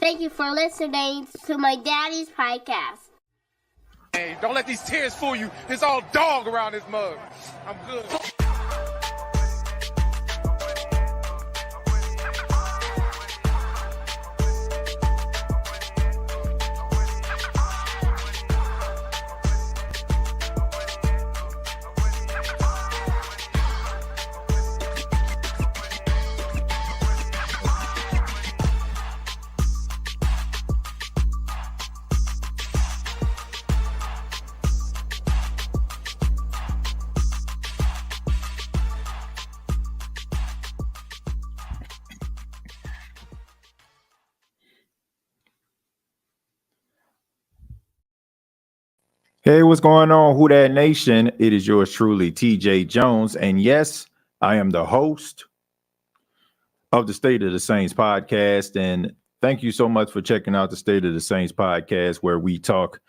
Thank you for listening to my daddy's podcast. Hey, don't let these tears fool you. There's all dog around this mug. I'm good. Hey, what's going on, Who Dat Nation? It is yours truly, TJ Jones. And yes, I am the host of the State of the Saints podcast. And thank you so much for checking out the State of the Saints podcast, where we talk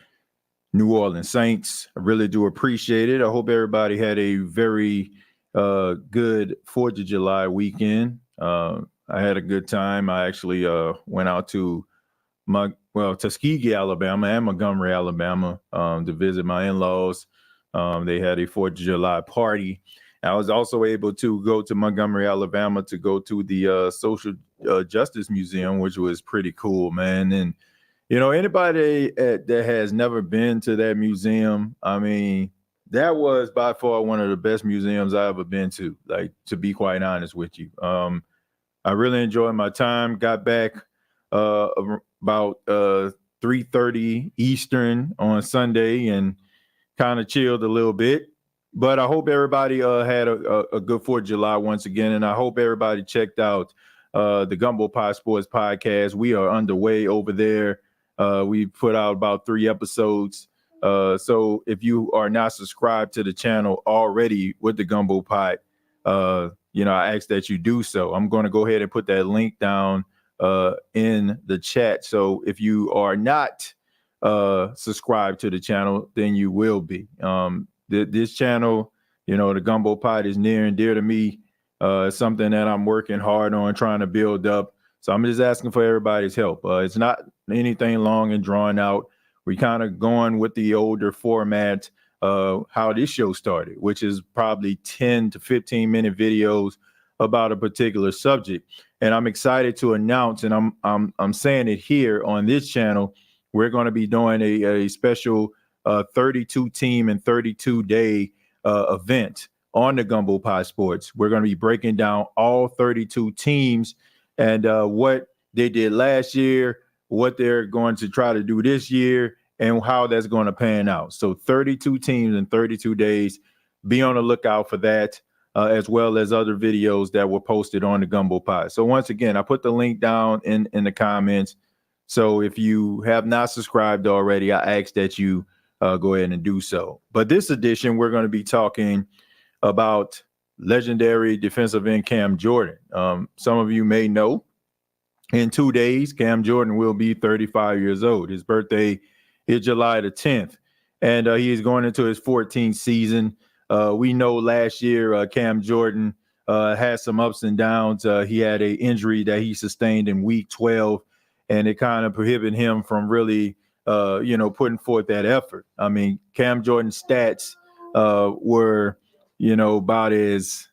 New Orleans Saints. I really do appreciate it. I hope everybody had a very good 4th of July weekend. I had a good time. I actually went out to Tuskegee, Alabama, and Montgomery, Alabama, to visit my in-laws. They had a 4th of July party. I was also able to go to Montgomery, Alabama, to go to the Social Justice Museum, which was pretty cool, man. And, you know, anybody that has never been to that museum, I mean, that was by far one of the best museums I've ever been to, like, to be quite honest with you. I really enjoyed my time, got back about 3:30 Eastern on Sunday and kind of chilled a little bit. But I hope everybody had a good 4th of July once again. And I hope everybody checked out the Gumbo Pie Sports podcast. We are underway over there. We put out about 3 episodes. So if you are not subscribed to the channel already with the Gumbo Pie, I ask that you do so. I'm going to go ahead and put that link down in the chat. So if you are not subscribed to the channel, then you will be. This channel, the Gumbo Pot, is near and dear to me. It's something that I'm working hard on trying to build up. So I'm just asking for everybody's help. It's not anything long and drawn out. We kind of going with the older format, how this show started, which is probably 10 to 15 minute videos about a particular subject. And I'm excited to announce, and I'm saying it here on this channel, we're going to be doing a special 32 team and 32 day event on the Gumbo Pie Sports. We're going to be breaking down all 32 teams and what they did last year, what they're going to try to do this year, and how that's going to pan out. So 32 teams in 32 days. Be on the lookout for that. As well as other videos that were posted on the Gumbo Pie. So once again, I put the link down in the comments. So if you have not subscribed already, I ask that you go ahead and do so. But this edition, we're going to be talking about legendary defensive end Cam Jordan. Some of you may know in 2 days, Cam Jordan will be 35 years old. His birthday is July the 10th, and he is going into his 14th season. We know last year Cam Jordan had some ups and downs. He had an injury that he sustained in week 12, and it kind of prohibited him from really, putting forth that effort. I mean, Cam Jordan's stats were, about as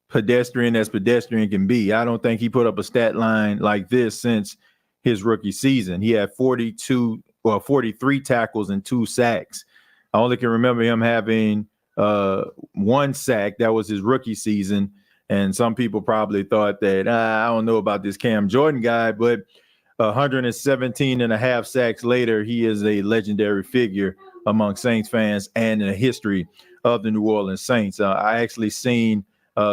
pedestrian can be. I don't think he put up a stat line like this since his rookie season. He had 43 tackles and 2 sacks. I only can remember him having 1 sack. That was his rookie season. And some people probably thought that, I don't know about this Cam Jordan guy, but 117 and a half sacks later, he is a legendary figure among Saints fans and in the history of the New Orleans Saints. I actually seen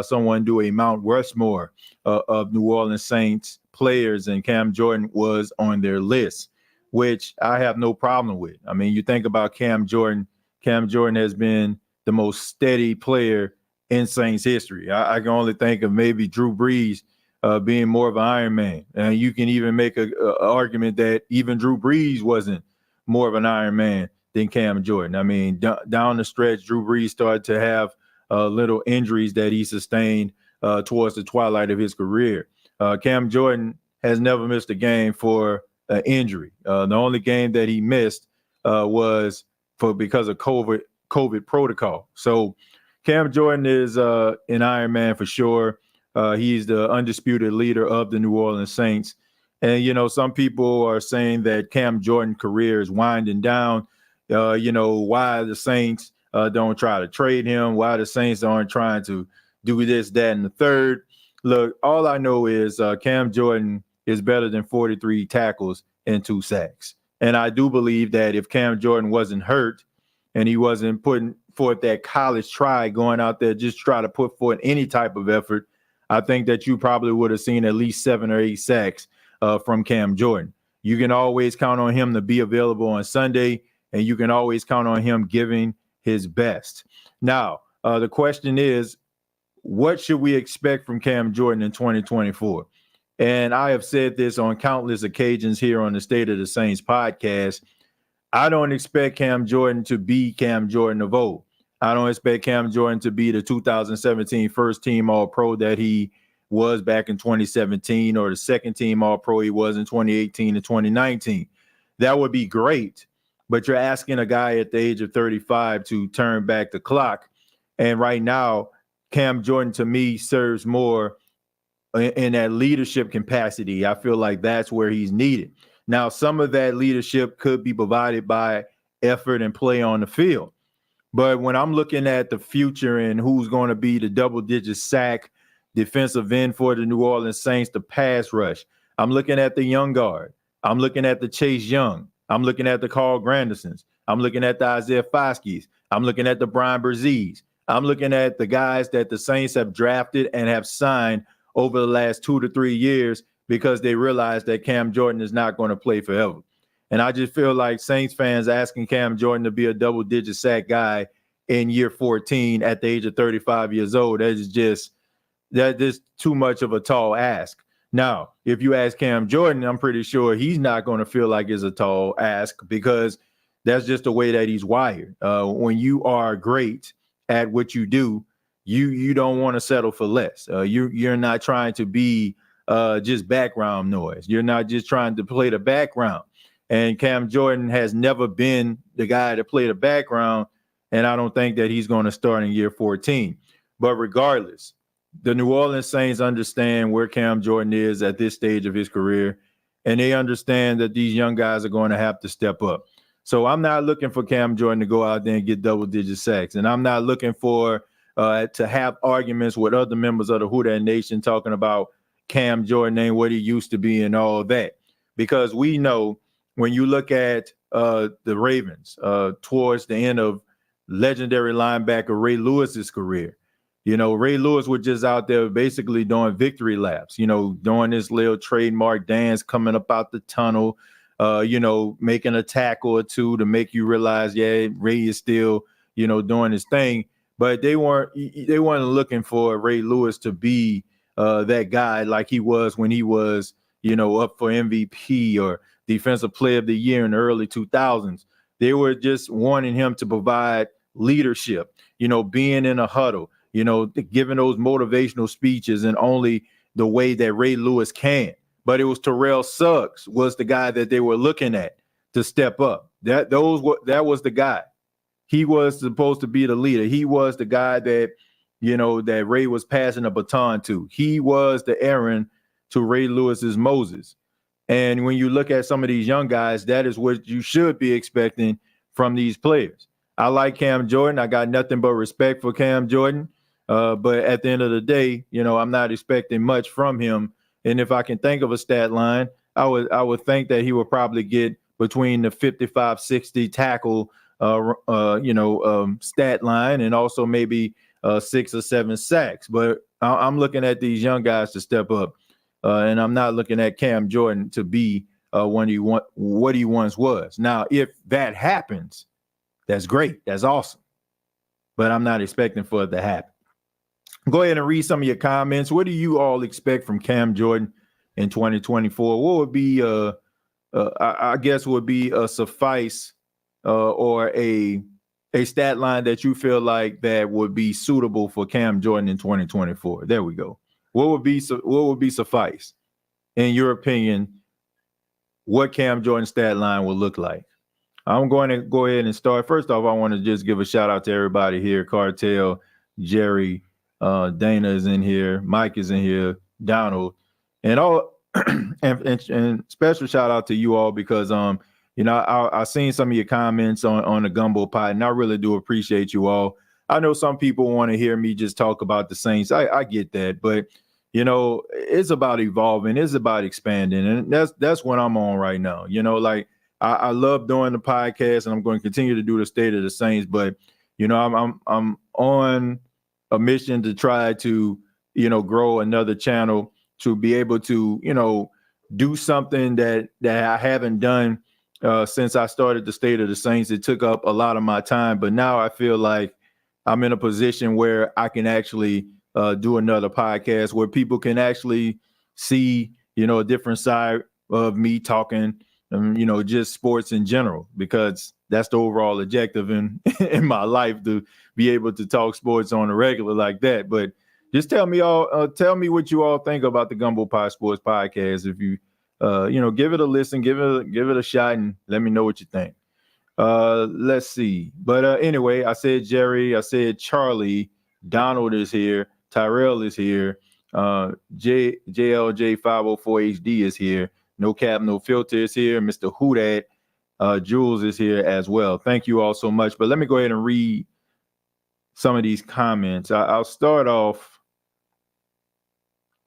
someone do a Mount Rushmore of New Orleans Saints players, and Cam Jordan was on their list, which I have no problem with. I mean, you think about Cam Jordan. Cam Jordan has been the most steady player in Saints history. I can only think of maybe Drew Brees being more of an Iron Man. And you can even make a argument that even Drew Brees wasn't more of an Iron Man than Cam Jordan. I mean, down the stretch, Drew Brees started to have little injuries that he sustained towards the twilight of his career. Cam Jordan has never missed a game for injury. The only game that he missed was because of COVID protocol. So Cam Jordan is an Iron Man for sure. He's the undisputed leader of the New Orleans Saints. And, some people are saying that Cam Jordan's career is winding down. Why the Saints don't try to trade him, why the Saints aren't trying to do this, that, and the third. Look, all I know is Cam Jordan is better than 43 tackles and 2 sacks. And I do believe that if Cam Jordan wasn't hurt and he wasn't putting forth that college try, going out there just try to put forth any type of effort, I think that you probably would have seen at least 7 or 8 sacks from Cam Jordan. You can always count on him to be available on Sunday, and you can always count on him giving his best. Now, the question is, what should we expect from Cam Jordan in 2024? And I have said this on countless occasions here on the State of the Saints podcast. I don't expect Cam Jordan to be Cam Jordan of old. I don't expect Cam Jordan to be the 2017 first team All-Pro that he was back in 2017 or the second team All-Pro he was in 2018 and 2019. That would be great, but you're asking a guy at the age of 35 to turn back the clock. And right now, Cam Jordan, to me, serves more in that leadership capacity. I feel like that's where he's needed. Now, some of that leadership could be provided by effort and play on the field. But when I'm looking at the future and who's going to be the double-digit sack defensive end for the New Orleans Saints, the pass rush, I'm looking at the young guard. I'm looking at the Chase Young. I'm looking at the Carl Grandersons. I'm looking at the Isaiah Foskey's. I'm looking at the Brian Brzez's. I'm looking at the guys that the Saints have drafted and have signed over the last 2 to 3 years because they realize that Cam Jordan is not going to play forever. And I just feel like Saints fans asking Cam Jordan to be a double-digit sack guy in year 14 at the age of 35 years old, that is just too much of a tall ask. Now, if you ask Cam Jordan, I'm pretty sure he's not going to feel like it's a tall ask because that's just the way that he's wired. When you are great at what you do, you don't want to settle for less. You're not trying to be just background noise. You're not just trying to play the background. And Cam Jordan has never been the guy to play the background, and I don't think that he's going to start in year 14. But regardless, the New Orleans Saints understand where Cam Jordan is at this stage of his career, and they understand that these young guys are going to have to step up. So I'm not looking for Cam Jordan to go out there and get double-digit sacks, and I'm not looking for to have arguments with other members of the Who Dat Nation talking about Cam Jordan ain't what he used to be and all that, because we know when you look at the Ravens towards the end of legendary linebacker Ray Lewis's career, Ray Lewis was just out there basically doing victory laps, doing this little trademark dance coming up out the tunnel, making a tackle or two to make you realize, yeah, Ray is still, doing his thing. But they weren't looking for Ray Lewis to be that guy like he was when he was, up for MVP or Defensive Player of the Year in the early 2000s. They were just wanting him to provide leadership, being in a huddle, giving those motivational speeches in only the way that Ray Lewis can. But it was Terrell Suggs was the guy that they were looking at to step up. That was the guy. He was supposed to be the leader. He was the guy that, that Ray was passing a baton to. He was the Aaron to Ray Lewis's Moses. And when you look at some of these young guys, that is what you should be expecting from these players. I like Cam Jordan. I got nothing but respect for Cam Jordan. But at the end of the day, I'm not expecting much from him. And if I can think of a stat line, I would think that he would probably get between the 55, 60 tackle, stat line and also maybe 6 or 7 sacks. But I'm looking at these young guys to step up. And I'm not looking at Cam Jordan to be what he once was. Now, if that happens, that's great. That's awesome. But I'm not expecting for it to happen. Go ahead and read some of your comments. What do you all expect from Cam Jordan in 2024? What would be, I guess, would be a suffice or a stat line that you feel like that would be suitable for Cam Jordan in 2024? There we go. What would be suffice, in your opinion, what Cam Jordan's stat line will look like. I'm going to go ahead and start. First off, I want to just give a shout out to everybody here. Cartel, Jerry, Dana is in here. Mike is in here. Donald, and all, and special shout out to you all because I seen some of your comments on the Gumbo Pot, and I really do appreciate you all. I know some people want to hear me just talk about the Saints. I get that, but it's about evolving. It's about expanding, and that's what I'm on right now. I love doing the podcast, and I'm going to continue to do the State of the Saints. But I'm on a mission to try to grow another channel to be able to do something that I haven't done since I started the State of the Saints. It took up a lot of my time, but now I feel like I'm in a position where I can actually do another podcast where people can actually see a different side of me talking. Just sports in general, because that's the overall objective in my life, to be able to talk sports on a regular like that. But just tell me what you all think about the Gumbo Pie Sports Podcast. If you, give it a listen, give it a shot, and let me know what you think. Let's see. But anyway, I said Jerry, I said Charlie, Donald is here, Tyrell is here, JLJ504HD is here. No Cap, No Filter is here. Mr. Hoodat, Jules is here as well. Thank you all so much. But let me go ahead and read some of these comments. I'll start off.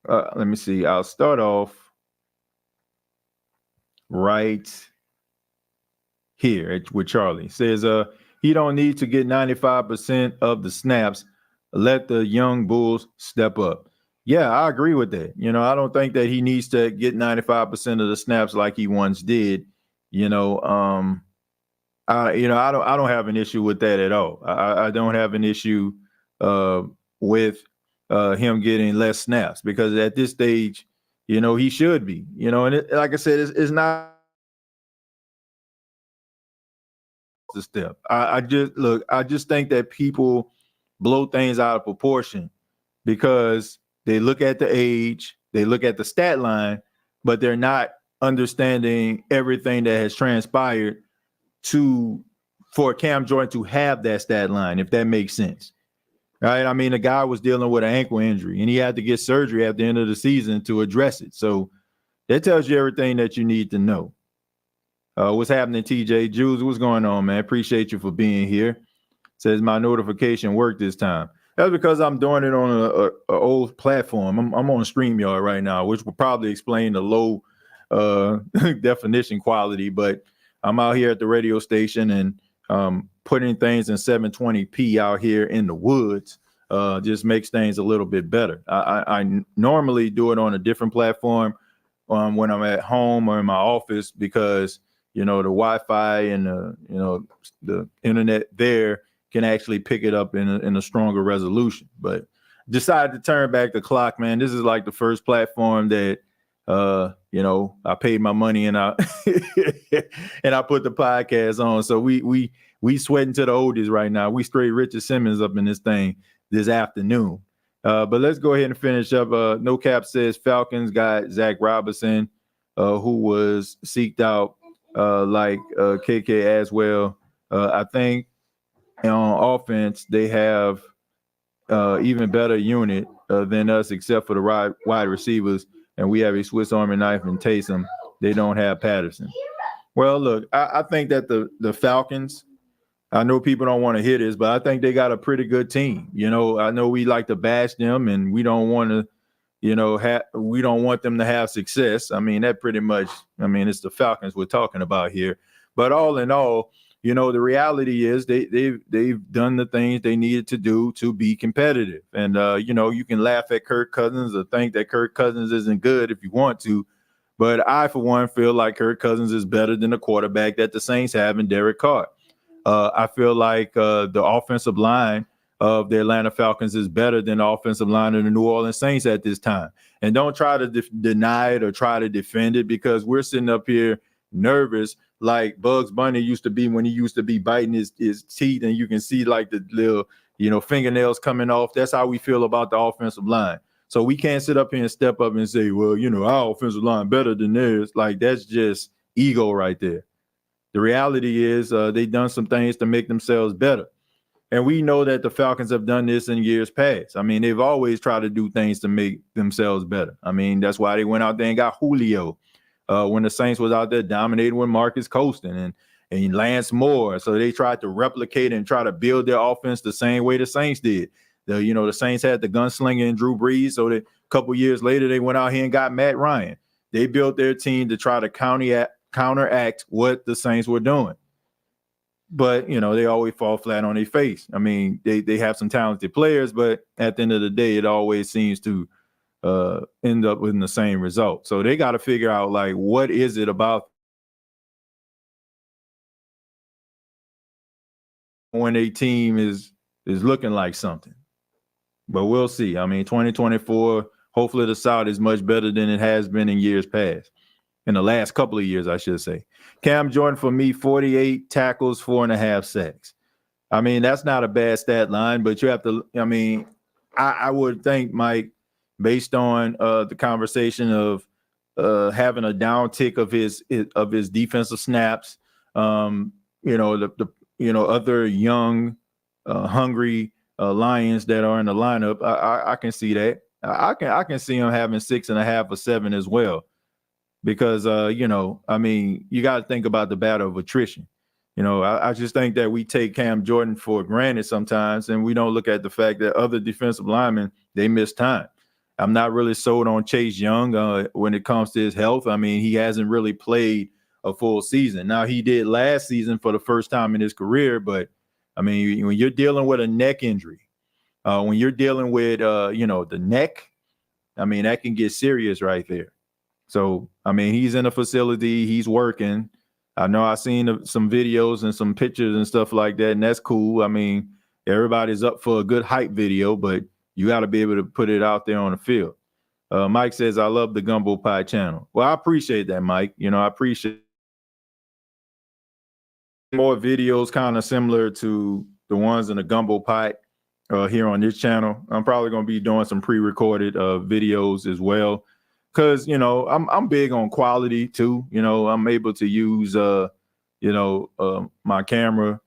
Let me see. I'll start off right here with Charlie. It says, he don't need to get 95% of the snaps. Let the young Bulls step up. Yeah, I agree with that. I don't think that he needs to get 95% of the snaps like he once did. I don't have an issue with that at all. I don't have an issue with him getting less snaps, because at this stage, he should be. And like I said, it's not the step. I just think that people blow things out of proportion because they look at the age, they look at the stat line, but they're not understanding everything that has transpired for Cam Jordan to have that stat line, if that makes sense. Right? I mean, the guy was dealing with an ankle injury, and he had to get surgery at the end of the season to address it. So that tells you everything that you need to know. What's happening, TJ? Jules, what's going on, man? Appreciate you for being here. Says my notification worked this time. That's because I'm doing it on a old platform. I'm on StreamYard right now, which will probably explain the low definition quality. But I'm out here at the radio station and putting things in 720p out here in the woods just makes things a little bit better. I normally do it on a different platform when I'm at home or in my office, because the Wi-Fi and the internet there can actually pick it up in a stronger resolution. But decided to turn back the clock, man. This is like the first platform that I paid my money and I and I put the podcast on. So we sweating to the oldies right now. We straight Richard Simmons up in this thing this afternoon. But let's go ahead and finish up. No Cap says Falcons got Zach Robinson, who was seeked out like KK as well. I think on offense, they have even better unit than us, except for the wide receivers. And we have a Swiss Army knife in Taysom. They don't have Patterson. Well, look, I think that the Falcons, I know people don't want to hear this, but I think they got a pretty good team. I know we like to bash them, and we don't want to, we don't want them to have success. I mean, that pretty much, it's the Falcons we're talking about here. But all in all, the reality is they've done the things they needed to do to be competitive. And, you can laugh at Kirk Cousins or think that Kirk Cousins isn't good if you want to. But I, for one, feel like Kirk Cousins is better than the quarterback that the Saints have in Derek Carr. I feel like the offensive line of the Atlanta Falcons is better than the offensive line of the New Orleans Saints at this time. And don't try to deny it or try to defend it, because we're sitting up here nervous like Bugs Bunny used to be when he used to be biting his teeth, and you can see like the little, fingernails coming off. That's how we feel about the offensive line. So we can't sit up here and step up and say, well, our offensive line better than theirs. Like, that's just ego right there. The reality is they've done some things to make themselves better. And we know that the Falcons have done this in years past. I mean, they've always tried to do things to make themselves better. I mean, that's why they went out there and got Julio when the Saints was out there dominating with Marcus Colston and Lance Moore. So they tried to replicate and try to build their offense the same way the Saints did. The Saints had the gunslinger and Drew Brees. So that a couple years later, they went out here and got Matt Ryan. They built their team to try to counteract what the Saints were doing. But, they always fall flat on their face. I mean, they have some talented players, but at the end of the day, it always seems to end up with the same result. So they got to figure out, like, what is it about when a team is looking like something. But we'll see. I mean, 2024, hopefully the South is much better than it has been in years past. In the last couple of years, I should say. Cam Jordan, for me, 48 tackles, 4.5 sacks. I mean, that's not a bad stat line, but you have to, I would think, Mike, based on the conversation of having a downtick of his defensive snaps, other young, hungry Lions that are in the lineup, I can see that. I can see him having 6.5 or 7 as well. Because, you got to think about the battle of attrition. I just think that we take Cam Jordan for granted sometimes, and we don't look at the fact that other defensive linemen, they miss time. I'm not really sold on Chase Young when it comes to his health. I mean, he hasn't really played a full season. Now, he did last season for the first time in his career, but, I mean, when you're dealing with a neck injury, when you're dealing with, the neck, I mean, that can get serious right there. So, I mean, he's in a facility, he's working. I know I've seen some videos and some pictures and stuff like that, and that's cool. I mean, everybody's up for a good hype video, but you got to be able to put it out there on the field. Mike says, I love the Gumbo Pie channel. Well, I appreciate that, Mike. I appreciate more videos kind of similar to the ones in the Gumbo Pie here on this channel. I'm probably going to be doing some pre-recorded videos as well. Because, I'm big on quality, too. I'm able to use, my camera,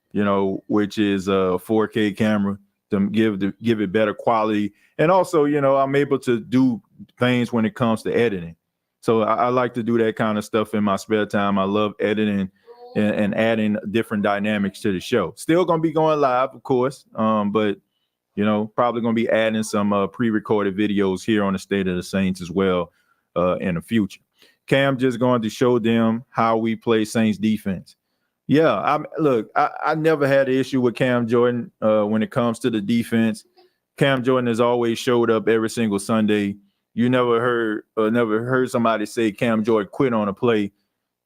which is a 4K camera to give it better quality. And also, I'm able to do things when it comes to editing. So I like to do that kind of stuff in my spare time. I love editing and adding different dynamics to the show. Still going to be going live, of course, but, probably going to be adding some pre-recorded videos here on the State of the Saints as well. In the future. Cam just going to show them how we play Saints defense. Yeah, I never had an issue with Cam Jordan when it comes to the defense. Cam Jordan has always showed up every single Sunday. You never heard somebody say Cam Jordan quit on a play.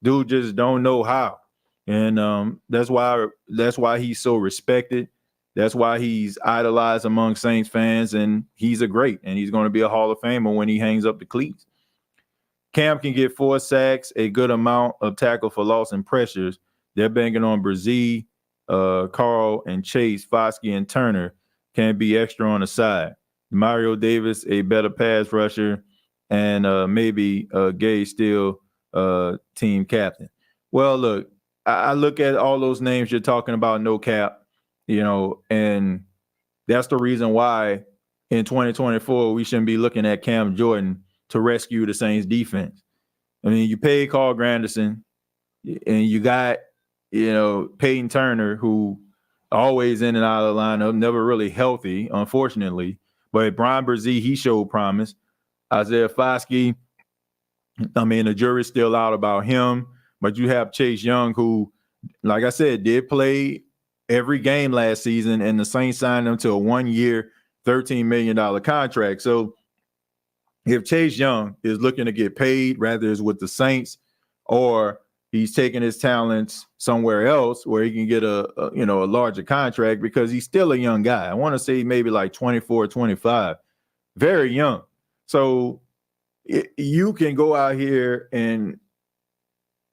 Dude just don't know how. And that's why he's so respected. That's why he's idolized among Saints fans, and he's a great, and he's going to be a Hall of Famer when he hangs up the cleats. Cam can get 4 sacks, a good amount of tackle for loss and pressures. They're banging on Brzee, Carl, and Chase, Foskey, and Turner can be extra on the side. Mario Davis, a better pass rusher, and maybe Gay still team captain. Well, look, I look at all those names you're talking about, no cap, and that's the reason why in 2024 we shouldn't be looking at Cam Jordan to rescue the Saints defense. I mean, you paid Carl Granderson, and you got, Peyton Turner, who always in and out of the lineup, never really healthy, unfortunately. But Brian Brzee, he showed promise. Isaiah Foskey, I mean, the jury's still out about him. But you have Chase Young, who, like I said, did play every game last season, and the Saints signed him to a 1-year, $13 million contract. So if Chase Young is looking to get paid, whether it's with the Saints or he's taking his talents somewhere else where he can get a larger contract, because he's still a young guy. I want to say maybe like 24, 25, very young. So you can go out here and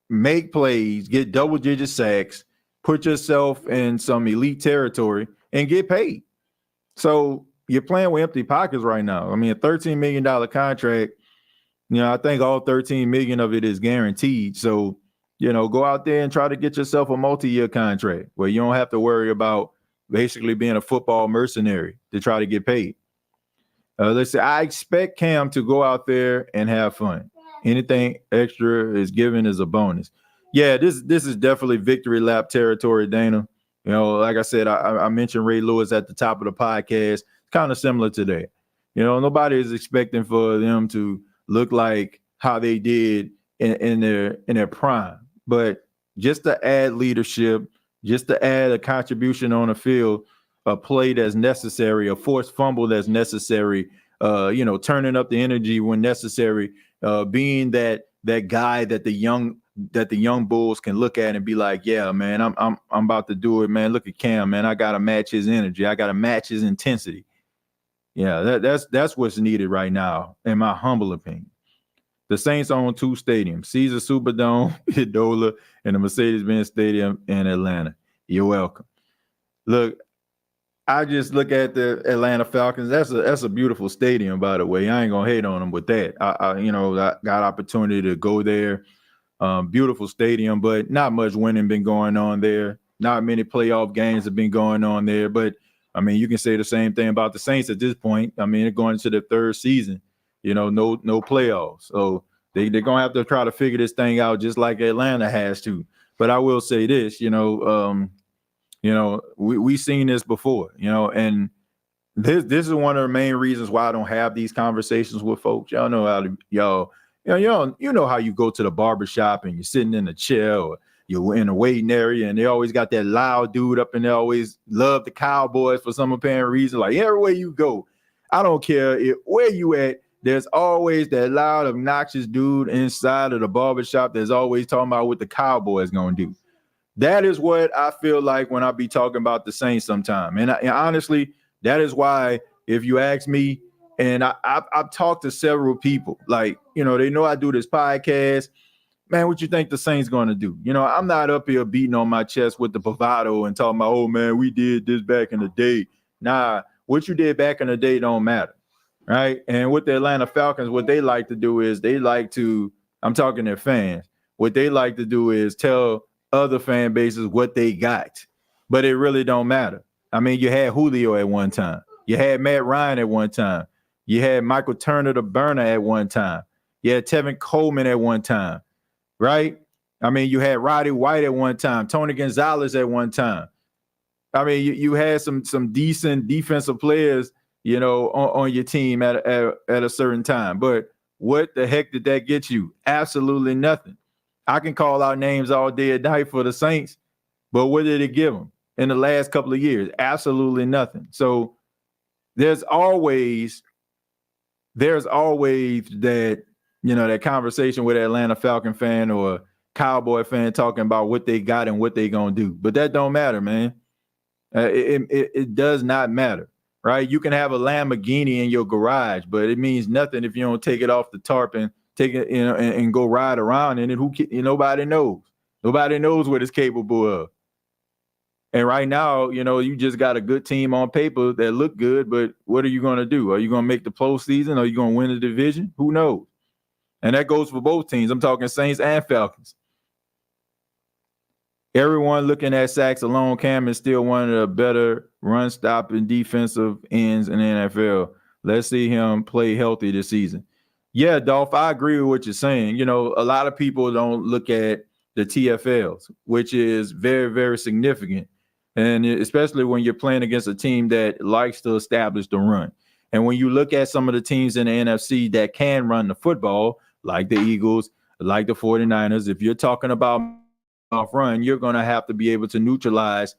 make plays, get double-digit sacks, put yourself in some elite territory, and get paid. So you're playing with empty pockets right now. I mean, a $13 million contract, I think all $13 million of it is guaranteed. So Go out there and try to get yourself a multi-year contract where you don't have to worry about basically being a football mercenary to try to get paid. Let's say I expect Cam to go out there and have fun. Anything extra is given as a bonus. Yeah, this is definitely victory lap territory, Dana. Like I said, I mentioned Ray Lewis at the top of the podcast. It's kind of similar to that. Nobody is expecting for them to look like how they did in their prime, but just to add leadership, just to add a contribution on the field, a play that's necessary, a forced fumble that's necessary, turning up the energy when necessary, being that guy that the young Bulls can look at and be like, yeah, man, I'm about to do it, man. Look at Cam, man. I gotta match his energy. I gotta match his intensity. Yeah, that's what's needed right now, in my humble opinion. The Saints own 2 stadiums, Caesar Superdome in Dola and the Mercedes-Benz Stadium in Atlanta. You're welcome. Look, I just look at the Atlanta Falcons. That's a beautiful stadium, by the way. I ain't gonna hate on them with that. I got opportunity to go there. Beautiful stadium, but not much winning been going on there. Not many playoff games have been going on there. But I mean, you can say the same thing about the Saints at this point. I mean, they're going into their 3rd season. No playoffs. So they're gonna have to try to figure this thing out, just like Atlanta has to. But I will say this, we seen this before, and this is one of the main reasons why I don't have these conversations with folks. Y'all know how to, you know how you go to the barbershop and you're sitting in a chair or you're in a waiting area and they always got that loud dude up and they always love the Cowboys for some apparent reason. Like everywhere you go, I don't care where you at, there's always that loud, obnoxious dude inside of the barbershop that's always talking about what the Cowboys gonna do. That is what I feel like when I be talking about the Saints sometime. And honestly, that is why, if you ask me, and I've talked to several people, like, they know I do this podcast. Man, what you think the Saints going to do? I'm not up here beating on my chest with the bravado and talking about, oh, man, we did this back in the day. Nah, what you did back in the day don't matter, right? And with the Atlanta Falcons, what they like to do is I'm talking to their fans, what they like to do is tell other fan bases what they got, but it really don't matter. I mean, you had Julio at one time. You had Matt Ryan at one time. You had Michael Turner the Burner at one time. You had Tevin Coleman at one time, right? I mean, you had Roddy White at one time, Tony Gonzalez at one time. I mean, you had some decent defensive players, on your team at a certain time. But what the heck did that get you? Absolutely nothing. I can call out names all day and night for the Saints, but what did it give them in the last couple of years? Absolutely nothing. So there's always that, that conversation with an Atlanta Falcon fan or Cowboy fan talking about what they got and what they gonna do. But that don't matter, man. It does not matter, right? You can have a Lamborghini in your garage, but it means nothing if you don't take it off the tarp and take it, and go ride around in it. Nobody knows. Nobody knows what it's capable of. And right now, you just got a good team on paper that look good, but what are you going to do? Are you going to make the postseason? Are you going to win the division? Who knows? And that goes for both teams. I'm talking Saints and Falcons. Everyone looking at sacks alone, Cam is still one of the better run-stopping defensive ends in the NFL. Let's see him play healthy this season. Yeah, Dolph, I agree with what you're saying. A lot of people don't look at the TFLs, which is very, very significant. And especially when you're playing against a team that likes to establish the run. And when you look at some of the teams in the NFC that can run the football, like the Eagles, like the 49ers, if you're talking about off run, you're going to have to be able to neutralize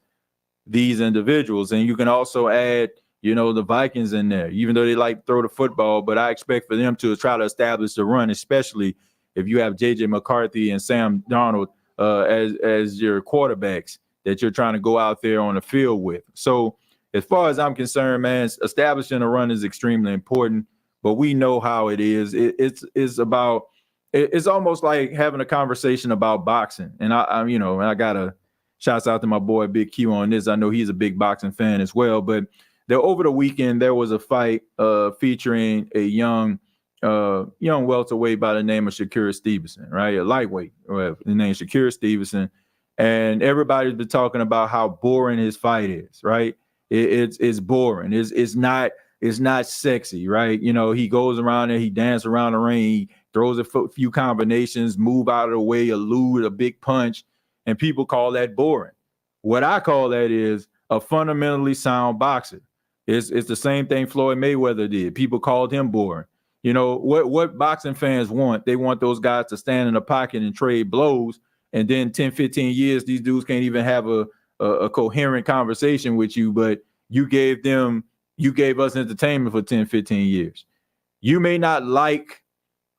these individuals. And you can also add the Vikings in there, even though they like to throw the football, but I expect for them to try to establish the run, especially if you have J.J. McCarthy and Sam Darnold as your quarterbacks that you're trying to go out there on the field with. So as far as I'm concerned, man, establishing a run is extremely important, but we know how it is. It's almost like having a conversation about boxing. And I got to shouts out to my boy Big Q on this. I know he's a big boxing fan as well, but over the weekend, there was a fight featuring a young young welterweight by the name of Shakur Stevenson, right? A lightweight, the name Shakur Stevenson. And everybody's been talking about how boring his fight is, right? It's boring. It's not sexy, right? He goes around there, he dances around the ring, he throws a few combinations, move out of the way, elude a big punch, and people call that boring. What I call that is a fundamentally sound boxer. It's the same thing Floyd Mayweather did. People called him boring. What boxing fans want? They want those guys to stand in the pocket and trade blows. And then 10, 15 years, these dudes can't even have a coherent conversation with you, but you gave us entertainment for 10, 15 years. You may not like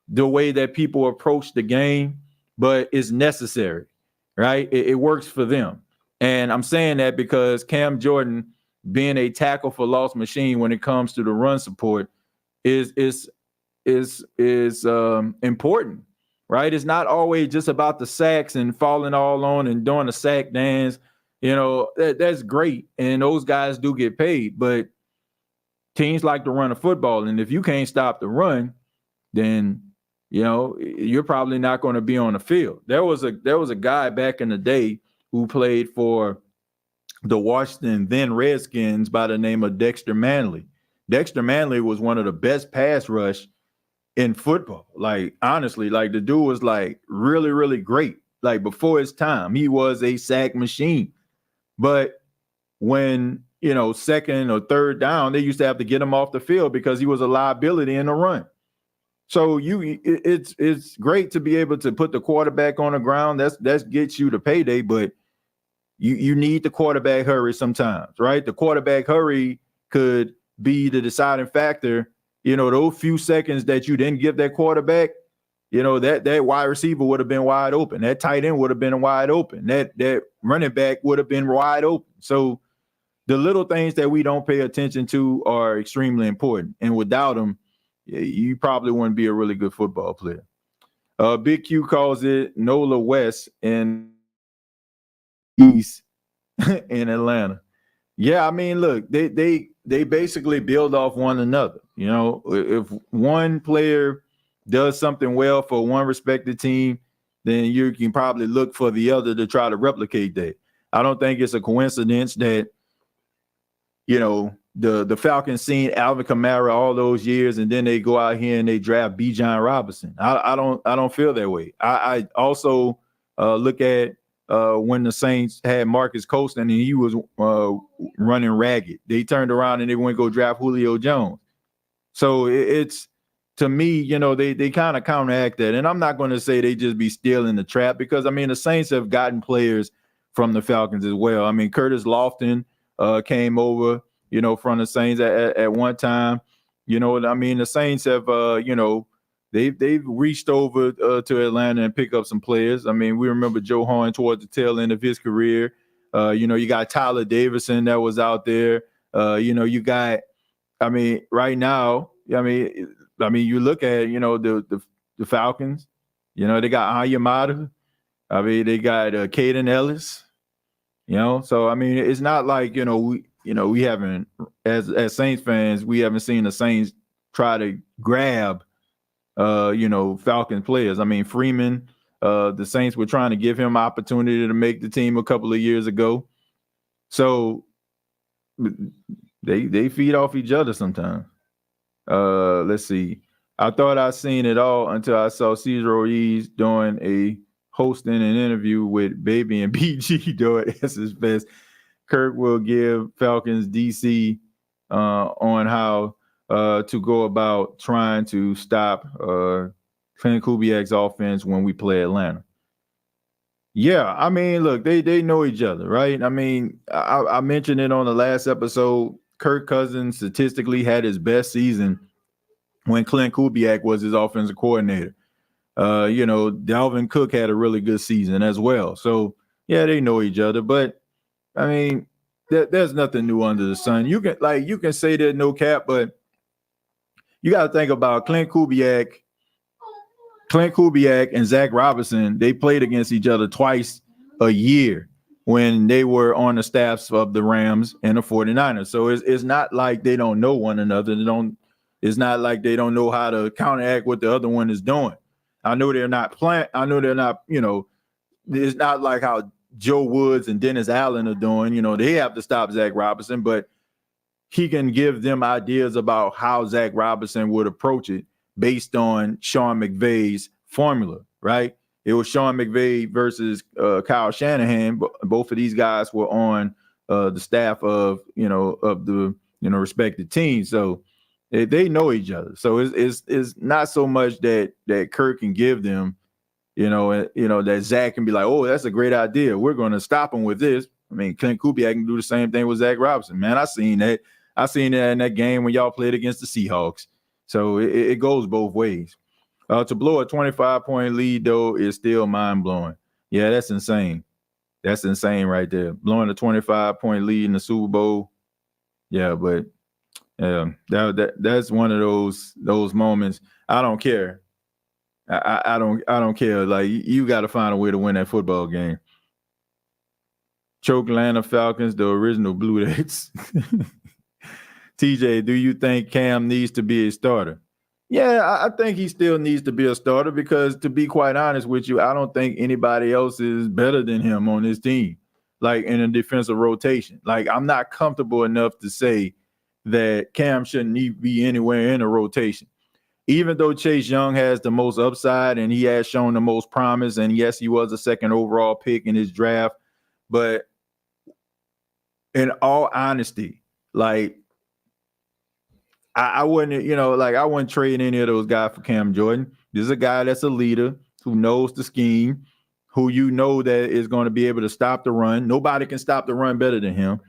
the way that people approach the game, but it's necessary, right? It works for them. And I'm saying that because Cam Jordan being a tackle for loss machine when it comes to the run support is important, right? It's not always just about the sacks and falling all on and doing the sack dance. That's great. And those guys do get paid, but teams like to run a football. And if you can't stop the run, then, you're probably not going to be on the field. There was a guy back in the day who played for the Washington then Redskins by the name of Dexter Manley. Dexter Manley was one of the best pass rush in football. Like, honestly, like the dude was like really, really great. Like before his time, he was a sack machine. But when, second or third down, they used to have to get him off the field because he was a liability in the run. So it's great to be able to put the quarterback on the ground. That gets you the payday, but you need the quarterback hurry sometimes, right? The quarterback hurry could be the deciding factor. Those few seconds that you didn't give that quarterback, that wide receiver would have been wide open. That tight end would have been wide open. That running back would have been wide open. So the little things that we don't pay attention to are extremely important. And without them, you probably wouldn't be a really good football player. Big Q calls it Nola West in East in Atlanta. Yeah, I mean, look, they basically build off one another. If one player does something well for one respected team, then you can probably look for the other to try to replicate that. I don't think it's a coincidence that, the Falcons seen Alvin Kamara all those years, and then they go out here and they draft Bijan Robinson. I don't feel that way. I also look at when the Saints had Marcus Colston and he was running ragged. They turned around and they went go draft Julio Jones. So it's to me, they kind of counteract that. And I'm not going to say they just be stealing the trap because, I mean, the Saints have gotten players from the Falcons as well. I mean, Curtis Lofton came over, from the Saints at one time. The Saints have, they've reached over to Atlanta and pick up some players. I mean, we remember Joe Horn towards the tail end of his career. You got Tyler Davison that was out there. You got, right now, you look at, the Falcons, they got Ayamada. They got Caden Ellis, so, it's not like, we haven't, as Saints fans, we haven't seen the Saints try to grab, Falcon players. Freeman, the Saints were trying to give him opportunity to make the team a couple of years ago. So they feed off each other sometimes. Let's see. I thought I seen it all until I saw Cesar Ruiz hosting an interview with Baby and BG doing his best. Kirk will give Falcons DC on how to go about trying to stop Clint Kubiak's offense when we play Atlanta. Yeah, look, they know each other, right? I mentioned it on the last episode. Kirk Cousins statistically had his best season when Clint Kubiak was his offensive coordinator. Dalvin Cook had a really good season as well. So, yeah, they know each other. But, there's nothing new under the sun. You can say there's no cap, but you got to think about Clint Kubiak and Zach Robinson. They played against each other twice a year when they were on the staffs of the Rams and the 49ers. So it's not like they don't know one another. It's not like they don't know how to counteract what the other one is doing. I know they're not playing. I know they're not, it's not like how Joe Woods and Dennis Allen are doing. They have to stop Zach Robinson, but he can give them ideas about how Zach Robinson would approach it based on Sean McVay's formula, right? It was Sean McVay versus Kyle Shanahan. But both of these guys were on the staff of the respective teams, so they know each other. So it's not so much that Kirk can give them, that Zach can be like, oh, that's a great idea. We're going to stop him with this. I mean, Clint Kubiak can do the same thing with Zach Robinson. Man, I seen that in that game when y'all played against the Seahawks. So it goes both ways. To blow a 25-point lead, though, is still mind-blowing. Yeah, that's insane. That's insane right there. Blowing a 25-point lead in the Super Bowl. Yeah, but that's one of those moments. I don't care. I don't care. Like, you got to find a way to win that football game. Choke Atlanta Falcons, the original Blue Jays. TJ, do you think Cam needs to be a starter? Yeah, I think he still needs to be a starter because, to be quite honest with you, I don't think anybody else is better than him on this team, like in a defensive rotation. Like, I'm not comfortable enough to say that Cam shouldn't be anywhere in a rotation. Even though Chase Young has the most upside and he has shown the most promise, and yes, he was a second overall pick in his draft, but in all honesty, like, I wouldn't, I wouldn't trade any of those guys for Cam Jordan. This is a guy that's a leader who knows the scheme, who that is going to be able to stop the run. Nobody can stop the run better than him,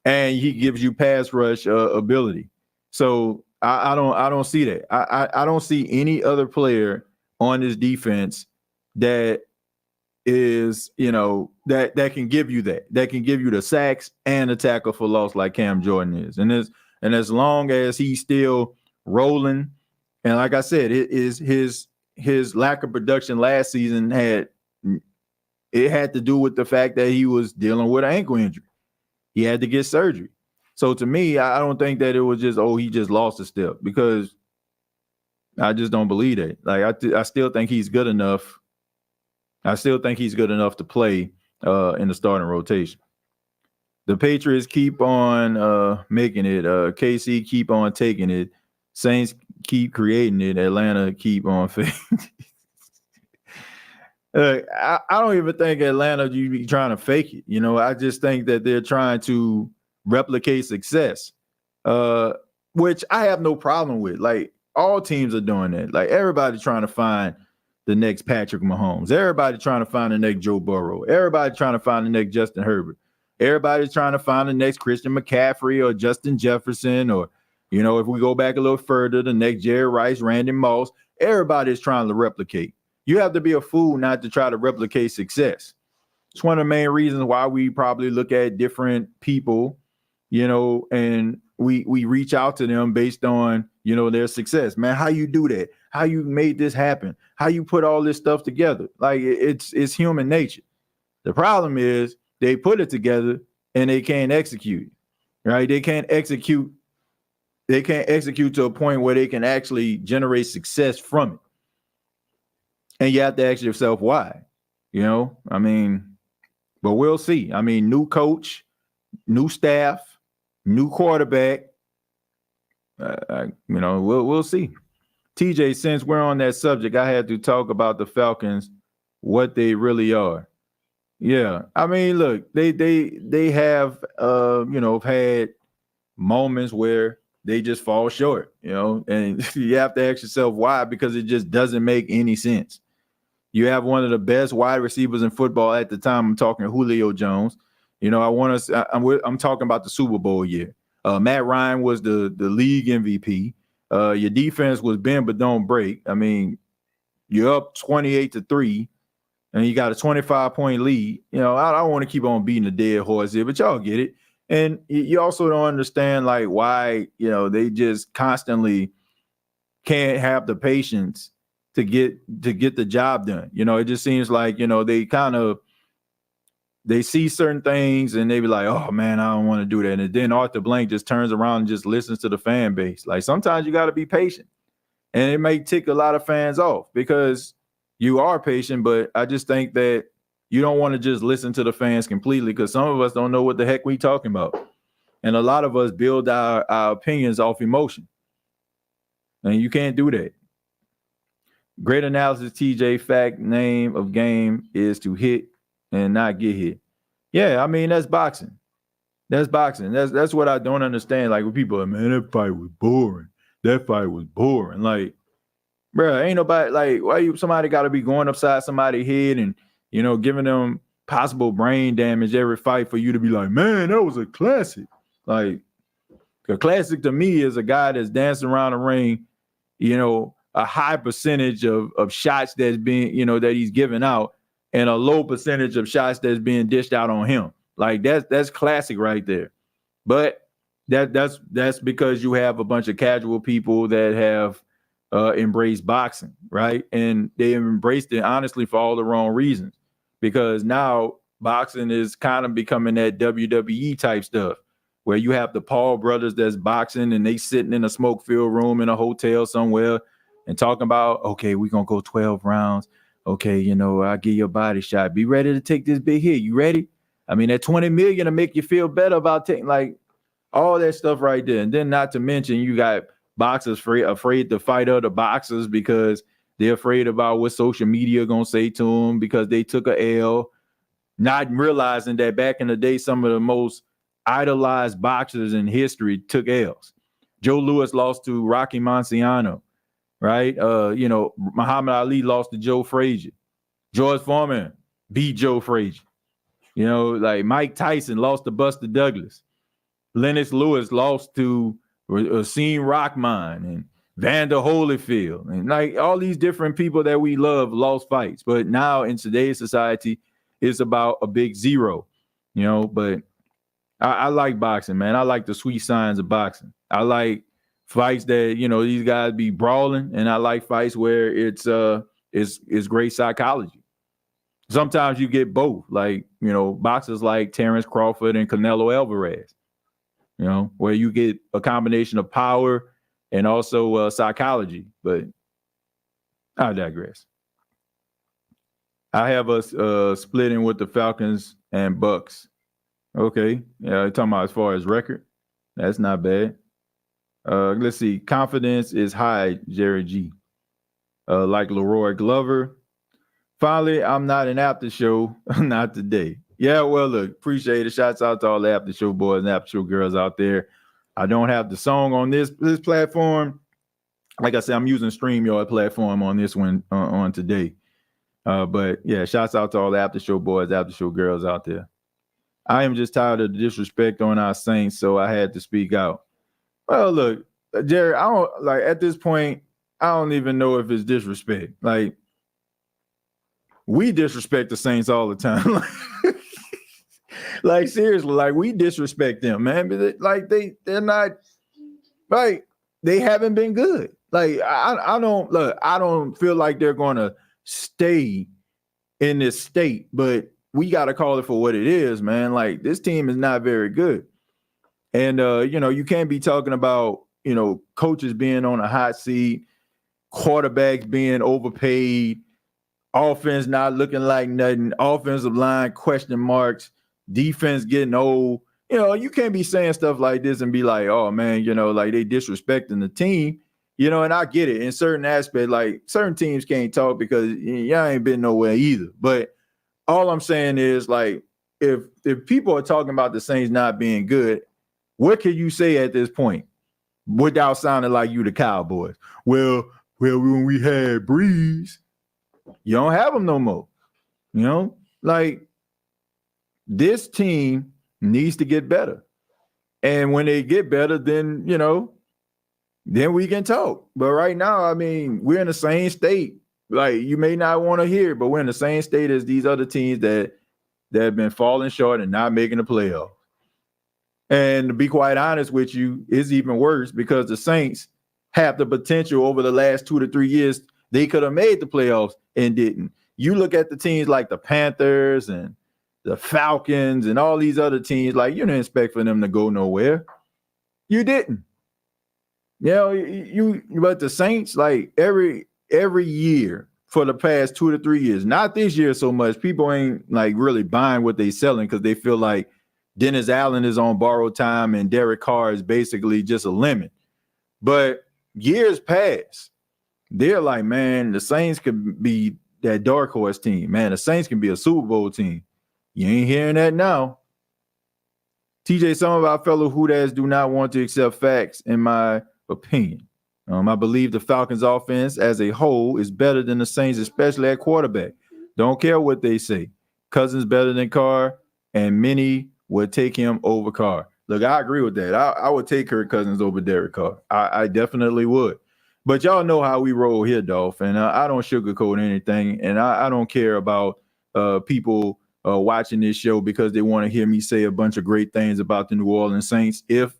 and he gives you pass rush ability. So I don't see that. I don't see any other player on this defense that is, that can give you that can give you the sacks and the tackle for loss like Cam Jordan is. And as long as he's still rolling, and like I said, it is his lack of production last season had to do with the fact that he was dealing with an ankle injury. He had to get surgery. So to me, I don't think that it was just, he just lost a step, because I just don't believe that. Like, I still think he's good enough. I still think he's good enough to play in the starting rotation. The Patriots keep on making it. KC keep on taking it. Saints keep creating it. Atlanta keep on faking. I don't even think Atlanta you be trying to fake it. I just think that they're trying to replicate success, which I have no problem with. Like, all teams are doing that. Like, everybody trying to find the next Patrick Mahomes. Everybody trying to find the next Joe Burrow. Everybody trying to find the next Justin Herbert. Everybody's trying to find the next Christian McCaffrey or Justin Jefferson, or, if we go back a little further, the next Jerry Rice, Randy Moss. Everybody's trying to replicate. You have to be a fool not to try to replicate success. It's one of the main reasons why we probably look at different people, and we reach out to them based on, their success. Man, how you do that? How you made this happen? How you put all this stuff together? Like, it's human nature. The problem is, they put it together and they can't execute, right? They can't execute to a point where they can actually generate success from it. And you have to ask yourself why, but we'll see. New coach, new staff, new quarterback, we'll see. TJ, since we're on that subject, I had to talk about the Falcons, what they really are. Yeah, look, they have had moments where they just fall short, and you have to ask yourself why, because it just doesn't make any sense. You have one of the best wide receivers in football at the time. I'm talking Julio Jones. I'm talking about the Super Bowl year. Matt Ryan was the league MVP. Your defense was bend but don't break. You're up 28-3. And you got a 25-point lead. I don't want to keep on beating the dead horse here, but y'all get it. And you also don't understand, like, why, they just constantly can't have the patience to get the job done. It just seems like, they they see certain things and they be like, oh man, I don't want to do that. And then Arthur Blank just turns around and just listens to the fan base. Like sometimes you got to be patient, and it may tick a lot of fans off because you are patient. But I just think that you don't want to just listen to the fans completely, because some of us don't know what the heck we talking about. And a lot of us build our opinions off emotion. And you can't do that. Great analysis, TJ. Fact, name of game is to hit and not get hit. Yeah, I mean, that's boxing. That's boxing. That's what I don't understand. Like when people are, man, that fight was boring. That fight was boring. Like, bro, ain't nobody, like, why somebody got to be going upside somebody's head and, giving them possible brain damage every fight for you to be like, man, that was a classic. Like, a classic to me is a guy that's dancing around the ring, a high percentage of shots that's being, that he's giving out, and a low percentage of shots that's being dished out on him. Like that's classic right there. But that's because you have a bunch of casual people that have embraced boxing, right? And they have embraced it honestly for all the wrong reasons. Because now boxing is kind of becoming that WWE type stuff, where you have the Paul brothers that's boxing and they sitting in a smoke-filled room in a hotel somewhere and talking about, okay, we're going to go 12 rounds. Okay, I'll give you a body shot. Be ready to take this big hit. You ready? I mean, that 20 million to make you feel better about taking, like, all that stuff right there. And then not to mention you got boxers afraid to fight other boxers because they're afraid about what social media going to say to them because they took a L, not realizing that back in the day, some of the most idolized boxers in history took L's. Joe Louis lost to Rocky Marciano, right? Muhammad Ali lost to Joe Frazier. George Foreman beat Joe Frazier. Like Mike Tyson lost to Buster Douglas. Lennox Lewis lost to Asim Rahman and Vander Holyfield. And like all these different people that we love lost fights. But now in today's society, it's about a big zero, but I like boxing, man. I like the sweet signs of boxing. I like fights that, these guys be brawling, and I like fights where it's great psychology. Sometimes you get both, like, boxers like Terrence Crawford and Canelo Alvarez, where you get a combination of power and also psychology. But I digress. I have us splitting with the Falcons and Bucks. Okay. Yeah, you're talking about as far as record. That's not bad. Let's see. Confidence is high, Jerry G. Like Leroy Glover. Finally, I'm not an after show. Not today. Yeah, well, look, appreciate it. Shouts out to all the after show boys and after show girls out there. I don't have the song on this platform. Like I said, I'm using StreamYard platform on this one on today. But yeah, shouts out to all the after show boys, after show girls out there. I am just tired of the disrespect on our Saints, so I had to speak out. Well, look, Jerry, I don't like at this point, I don't even know if it's disrespect. Like, we disrespect the Saints all the time. Like seriously, like we disrespect them, man. But like they're not, like they haven't been good. Like I don't feel like they're gonna stay in this state, but we got to call it for what it is, man. Like this team is not very good. And, you can't be talking about, coaches being on a hot seat, quarterbacks being overpaid, offense not looking like nothing, offensive line question marks, defense getting old. You can't be saying stuff like this and be like, oh, man, like they disrespecting the team, and I get it in certain aspects. Like certain teams can't talk because y'all ain't been nowhere either. But all I'm saying is, like, if people are talking about the Saints not being good, what can you say at this point without sounding like you the Cowboys? Well, when we had Breeze, you don't have them no more. Like this team needs to get better. And when they get better, then, then we can talk. But right now, I mean, we're in the same state. Like you may not want to hear, but we're in the same state as these other teams that have been falling short and not making the playoffs. And to be quite honest with you, it's even worse because the Saints have the potential over the last 2 to 3 years. They could have made the playoffs and didn't. You look at the teams like the Panthers and the Falcons and all these other teams, like you didn't expect for them to go nowhere. You didn't. You know, but the Saints, like every year for the past 2 to 3 years, not this year so much. People ain't like really buying what they selling because they feel like Dennis Allen is on borrowed time and Derek Carr is basically just a limit. But years past, they're like, man, the Saints could be that dark horse team. Man, the Saints can be a Super Bowl team. You ain't hearing that now. TJ, some of our fellow Hoodats do not want to accept facts, in my opinion. I believe the Falcons offense as a whole is better than the Saints, especially at quarterback. Don't care what they say. Cousins better than Carr, and many would take him over Carr. Look, I agree with that. I would take Kirk Cousins over Derek Carr. I definitely would. But y'all know how we roll here, Dolph, and I don't sugarcoat anything, and I don't care about people watching this show because they want to hear me say a bunch of great things about the New Orleans Saints. If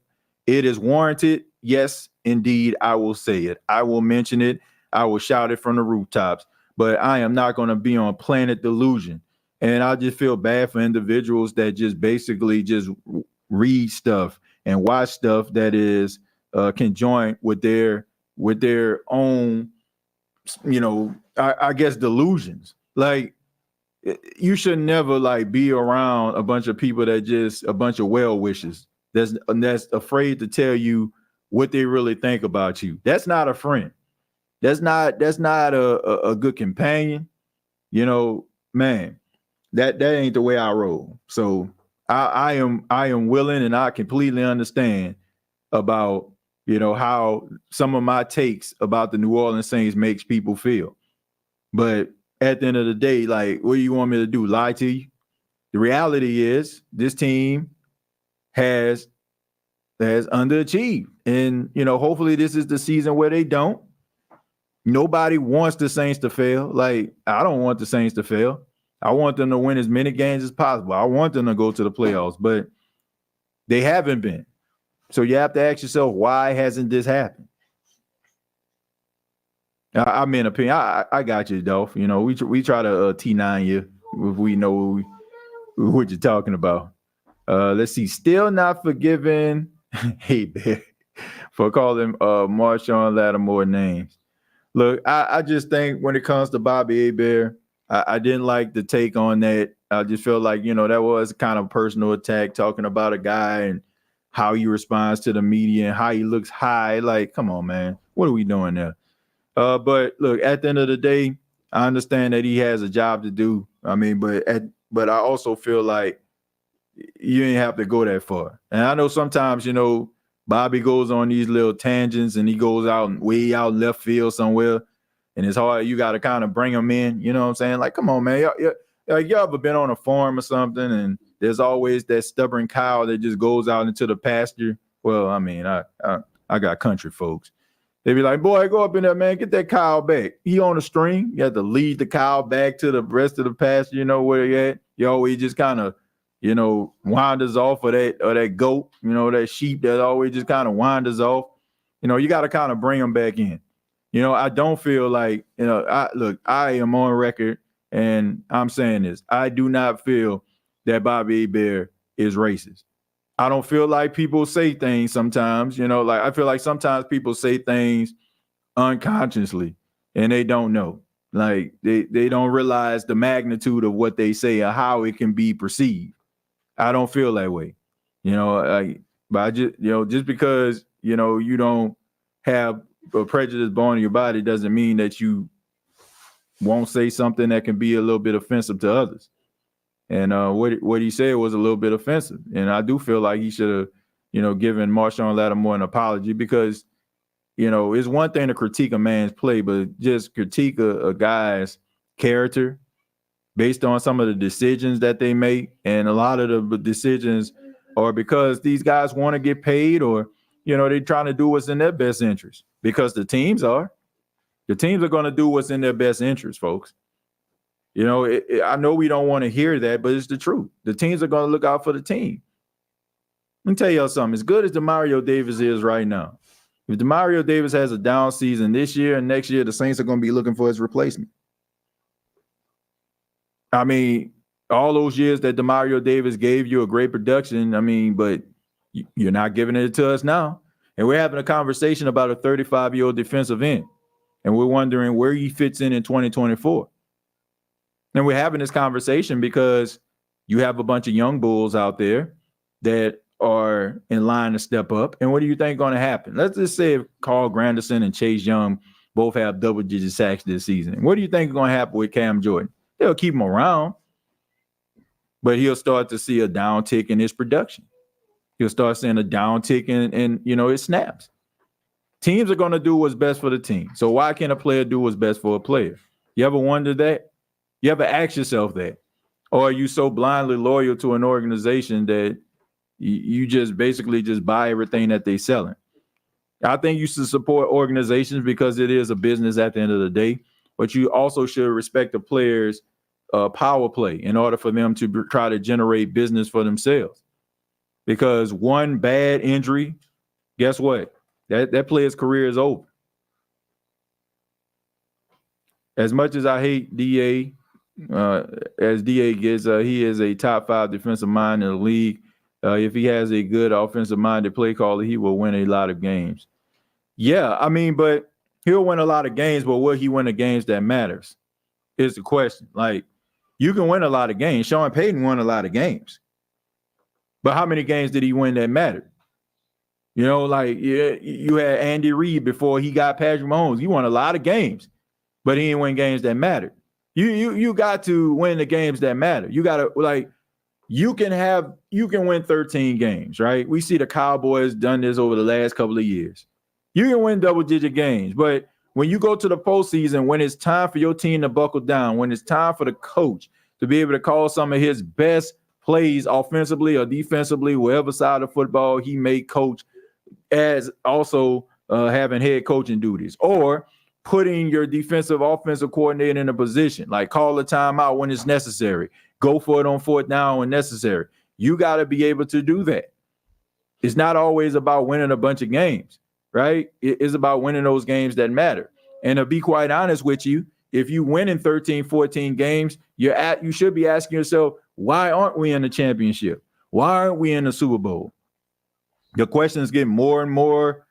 it is warranted, yes, indeed, I will say it. I will mention it. I will shout it from the rooftops. But I am not going to be on planet delusion. And I just feel bad for individuals that just basically just read stuff and watch stuff that is conjoined with their own, I guess delusions. Like, you should never like be around a bunch of people that just a bunch of well wishers that's afraid to tell you what they really think about you. That's not a friend. That's not a good companion. Man, that ain't the way I roll. So I am willing and I completely understand about how some of my takes about the New Orleans Saints makes people feel. But at the end of the day, like, what do you want me to do? Lie to you? The reality is this team has underachieved. And, hopefully this is the season where they don't. Nobody wants the Saints to fail. Like, I don't want the Saints to fail. I want them to win as many games as possible. I want them to go to the playoffs, but they haven't been. So you have to ask yourself, why hasn't this happened? I'm in opinion. I got you, Dolph. We try to T9 you if we know what you're talking about. Let's see. Still not forgiven. Hey, Bear, for calling Marshawn Lattimore names. Look, I just think when it comes to Bobby Bear, I didn't like the take on that. I just feel like, that was kind of a personal attack, talking about a guy and how he responds to the media and how he looks high. Like, come on, man. What are we doing there? But look, at the end of the day, I understand that he has a job to do. I mean, but I also feel like you ain't have to go that far. And I know sometimes, Bobby goes on these little tangents and he goes out and way out left field somewhere. And it's hard. You got to kind of bring him in. You know what I'm saying? Like, come on, man. You ever been on a farm or something and there's always that stubborn cow that just goes out into the pasture? Well, I mean, I got country folks. They be like, boy, go up in there, man, get that cow back. He on a string. You have to lead the cow back to the rest of the pasture, where he at. You always just kind of, wanders off of that goat, that sheep that always just kind of wanders off. You got to kind of bring them back in. I don't feel like, I am on record and I'm saying this. I do not feel that Bobby Bear is racist. I don't feel like people say things sometimes, like I feel like sometimes people say things unconsciously and they don't know. Like they don't realize the magnitude of what they say or how it can be perceived. I don't feel that way, but I just, just because, you don't have a prejudice born in your body doesn't mean that you won't say something that can be a little bit offensive to others. And what he said was a little bit offensive. And I do feel like he should have, given Marshawn Lattimore an apology because, it's one thing to critique a man's play, but just critique a guy's character based on some of the decisions that they make. And a lot of the decisions are because these guys want to get paid or, they're trying to do what's in their best interest because the teams are going to do what's in their best interest, folks. I know we don't want to hear that, but it's the truth. The teams are going to look out for the team. Let me tell y'all something. As good as Demario Davis is right now, if Demario Davis has a down season this year and next year, the Saints are going to be looking for his replacement. I mean, all those years that Demario Davis gave you a great production, I mean, but you're not giving it to us now. And we're having a conversation about a 35-year-old defensive end. And we're wondering where he fits in 2024. And we're having this conversation because you have a bunch of young bulls out there that are in line to step up. And what do you think is going to happen? Let's just say if Carl Granderson and Chase Young both have double-digit sacks this season. What do you think is going to happen with Cam Jordan? They'll keep him around, but he'll start to see a downtick in his production. He'll start seeing a downtick in his snaps. Teams are going to do what's best for the team. So why can't a player do what's best for a player? You ever wonder that? You ever ask yourself that? Or are you so blindly loyal to an organization that you just basically just buy everything that they're selling? I think you should support organizations because it is a business at the end of the day, but you also should respect the players' power play in order for them to try to generate business for themselves. Because one bad injury, guess what? That player's career is over. As much as I hate DA, as DA gets, he is a top 5 defensive mind in the league. If he has a good offensive-minded play caller, he will win a lot of games. Yeah, I mean, but he'll win a lot of games, but will he win the games that matters is the question. Like, you can win a lot of games. Sean Payton won a lot of games. But how many games did he win that mattered? You know, like, yeah, you had Andy Reid before he got Patrick Mahomes. He won a lot of games, but he didn't win games that mattered. You got to win the games that matter. You got to, like, you can win 13 games, right? We see the Cowboys done this over the last couple of years. You can win double-digit games, but when you go to the postseason, when it's time for your team to buckle down, when it's time for the coach to be able to call some of his best plays offensively or defensively, wherever side of football he may coach, as also having head coaching duties, or putting your offensive coordinator in a position, like call a timeout when it's necessary, go for it on 4th down when necessary. You got to be able to do that. It's not always about winning a bunch of games, right? It's about winning those games that matter. And to be quite honest with you, if you win in 13, 14 games, you should be asking yourself, why aren't we in the championship? Why aren't we in the Super Bowl? The questions get more and more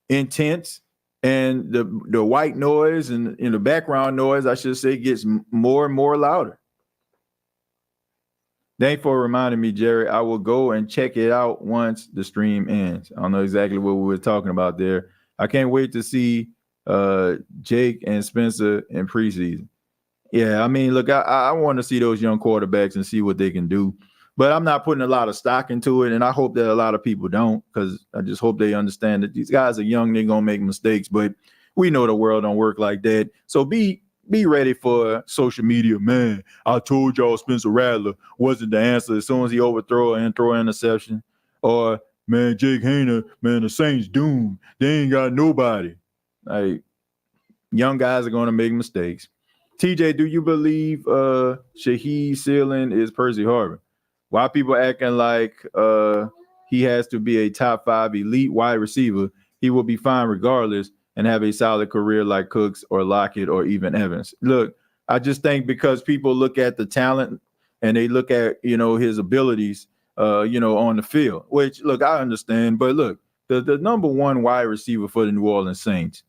intense, and the white noise and the background noise, I should say, gets more and more louder. Thanks for reminding me, Jerry. I will go and check it out once the stream ends. I don't know exactly what we were talking about there. I can't wait to see Jake and Spencer in preseason. Yeah, I mean, look, I want to see those young quarterbacks and see what they can do. But I'm not putting a lot of stock into it, and I hope that a lot of people don't, because I just hope they understand that these guys are young, they're going to make mistakes, but we know the world don't work like that. So be ready for social media. Man, I told y'all Spencer Rattler wasn't the answer as soon as he overthrow and throw an interception. Or, man, Jake Hayner, man, the Saints doomed. They ain't got nobody. Like, young guys are going to make mistakes. TJ, do you believe Shaheed ceiling is Percy Harvin? Why people acting like he has to be a top 5 elite wide receiver? He will be fine regardless and have a solid career like Cooks or Lockett or even Evans. Look, I just think because people look at the talent and they look at, his abilities, on the field, which, look, I understand. But look, the number 1 wide receiver for the New Orleans Saints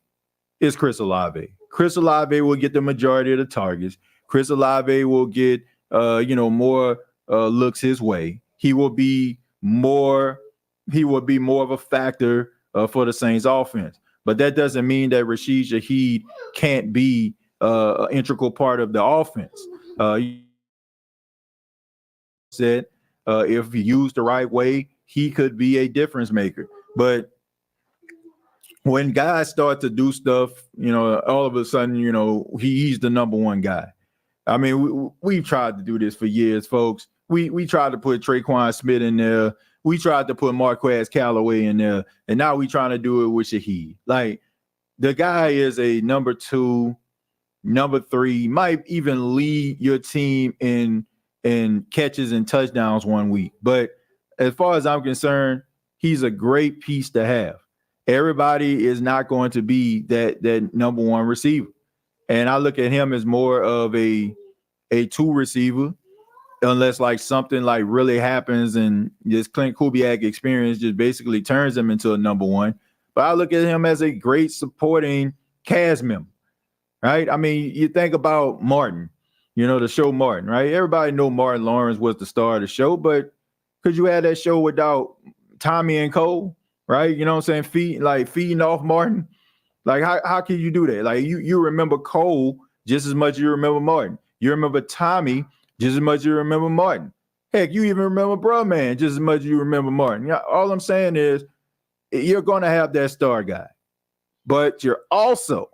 is Chris Olave. Chris Olave will get the majority of the targets. Chris Olave will get, more looks his way. He will be more of a factor for the Saints offense. But that doesn't mean that Rashid Shaheed can't be an integral part of the offense. Said if he used the right way, he could be a difference maker. But when guys start to do stuff, all of a sudden, he's the number 1 guy. I mean, we've tried to do this for years, folks. We tried to put Traquan Smith in there. We tried to put Marquez Callaway in there, and now we're trying to do it with Shaheed. Like, the guy is a number 2, number 3, might even lead your team in catches and touchdowns one week. But as far as I'm concerned, he's a great piece to have. Everybody is not going to be that number 1 receiver. And I look at him as more of a 2 receiver. unless like something like really happens and this Clint Kubiak experience just basically turns him into a number one. But I look at him as a great supporting cast member, right? I mean, you think about Martin, the show Martin, right? Everybody know Martin Lawrence was the star of the show, but could you have that show without Tommy and Cole, right? You know what I'm saying? Feeding off Martin. Like, how can you do that? Like, you remember Cole just as much as you remember Martin. You remember Tommy just as much as you remember Martin. Heck, you even remember Bruh Man just as much as you remember Martin. Yeah, all I'm saying is you're going to have that star guy, but you're also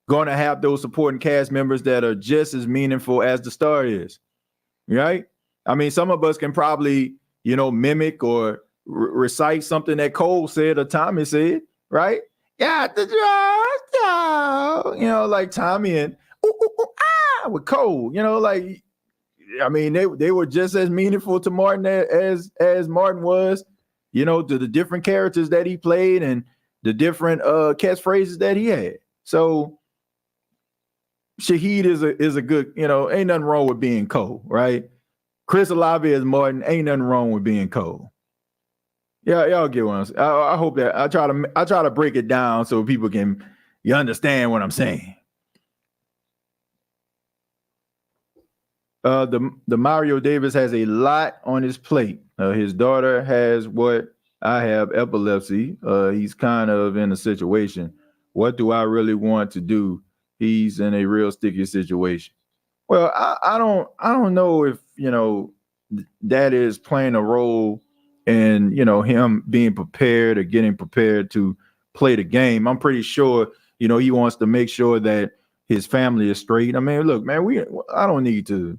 going to have those supporting cast members that are just as meaningful as the star is, right? I mean, some of us can probably, mimic or recite something that Cole said or Tommy said, right? Yeah, the like Tommy and with Cole, I mean, they were just as meaningful to Martin as Martin was, to the different characters that he played and the different catchphrases that he had. So Shaheed is a good, ain't nothing wrong with being Cole, right? Chris Olave as Martin, ain't nothing wrong with being Cole. Yeah, y'all get one. I hope that I try to break it down so people you understand what I'm saying. The Mario Davis has a lot on his plate. His daughter has what I have, epilepsy. He's kind of in a situation. What do I really want to do? He's in a real sticky situation. Well, I don't know if that is playing a role in him being prepared or getting prepared to play the game. I'm pretty sure he wants to make sure that his family is straight. I mean, look, man, I don't need to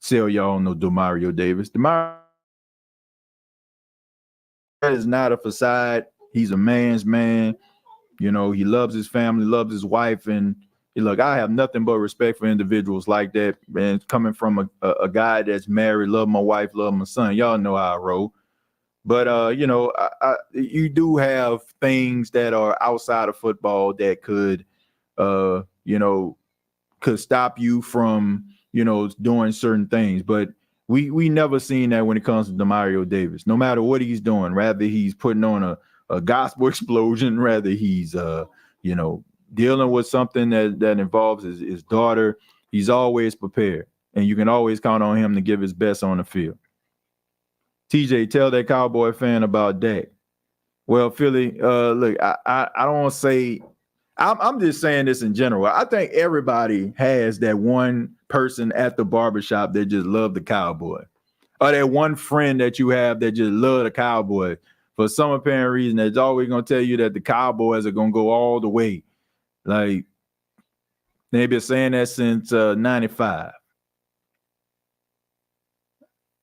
sell y'all no Demario Davis. Demario is not a facade. He's a man's man. He loves his family, loves his wife, and look, I have nothing but respect for individuals like that. And coming from a guy that's married, love my wife, love my son, y'all know how I roll. But you do have things that are outside of football that could stop you from doing certain things. But we never seen that when it comes to Demario Davis. No matter what he's doing, rather he's putting on a gospel explosion, rather he's dealing with something that involves his daughter, he's always prepared, and you can always count on him to give his best on the field. TJ, tell that Cowboy fan about Dak. Well, Philly, look, I don't want to say, I'm just saying this in general. I think everybody has that one person at the barbershop that just love the Cowboy, or that one friend that you have that just love the Cowboy. For some apparent reason, that's always going to tell you that the Cowboys are going to go all the way. Like, they've been saying that since 95.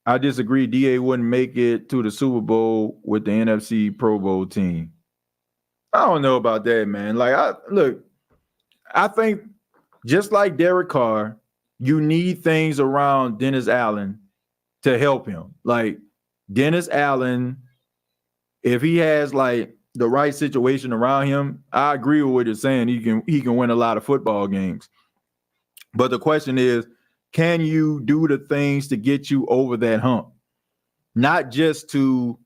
I disagree. DA wouldn't make it to the Super Bowl with the NFC Pro Bowl team. I don't know about that, man. I think just like Derek Carr, you need things around Dennis Allen to help him. Like Dennis Allen, if he has like the right situation around him, I agree with what you're saying. He can win a lot of football games. But the question is, can you do the things to get you over that hump? Not just to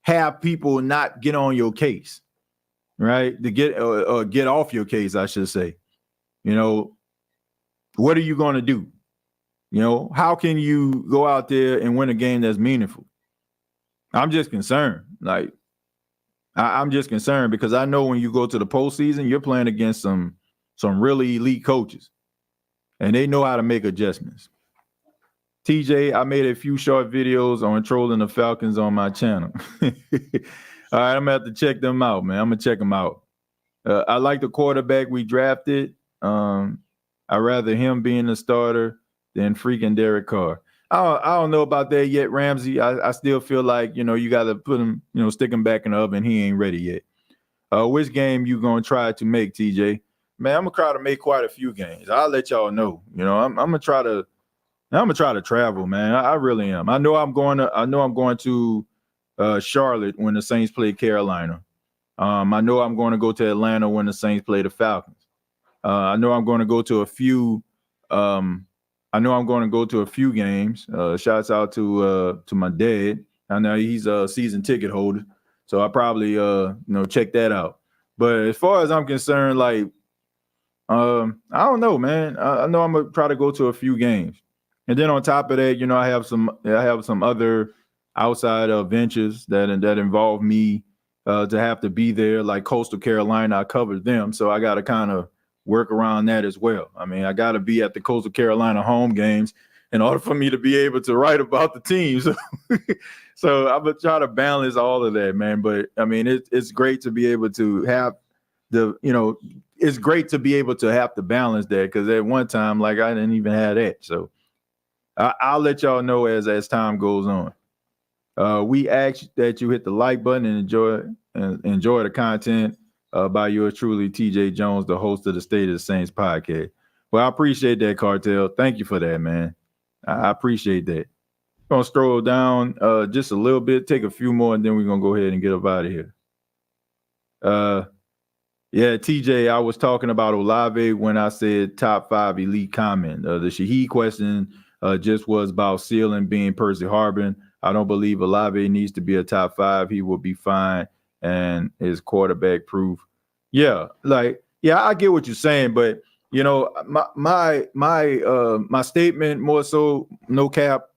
have people not get on your case, right? To get off your case, I should say. What are you going to do? How can you go out there and win a game that's meaningful? I'm just concerned. Like, I'm just concerned because I know when you go to the postseason, you're playing against some really elite coaches, and they know how to make adjustments. TJ, I made a few short videos on trolling the Falcons on my channel. All right, I'm going to have to check them out, man. I'm going to check them out. I like the quarterback we drafted. I'd rather him being the starter than freaking Derek Carr. I don't know about that yet, Ramsey. I still feel like, you got to put him, stick him back in the oven. He ain't ready yet. Which game you going to try to make, TJ? Man, I'm going to try to make quite a few games. I'll let y'all know. I'm going to try to travel, man. I really am. I know I'm going to Charlotte when the Saints play Carolina. I know I'm going to go to Atlanta when the Saints play the Falcons. I know I'm going to go to a few I know I'm going to go to a few games. Shouts out to my dad. I know he's a season ticket holder, so I probably check that out. But as far as I'm concerned, like I don't know, man. I know I'm gonna try to go to a few games, and then on top of that, I have some other outside ventures that involve me to have to be there, like Coastal Carolina. I covered them, so I got to kind of work around that as well. I mean, I got to be at the Coastal Carolina home games in order for me to be able to write about the team. So I'm gonna try to balance all of that, man. But I mean, it's great to be able to have it's great to be able to have to balance that, because at one time, like, I didn't even have that. So I'll let y'all know as time goes on. We ask that you hit the like button and enjoy the content by yours truly, TJ Jones, the host of the State of the Saints podcast. Well, I appreciate that, Cartel. Thank you for that, man. I appreciate that. Gonna stroll down just a little bit, take a few more, and then we're gonna go ahead and get up out of here. Yeah, TJ, I was talking about Olave when I said top 5 elite comment. The Shaheed question just was about ceiling being Percy Harvin. I don't believe Olave needs to be a top 5. He will be fine and is quarterback proof. Yeah, I get what you're saying, but my statement, more so, no cap.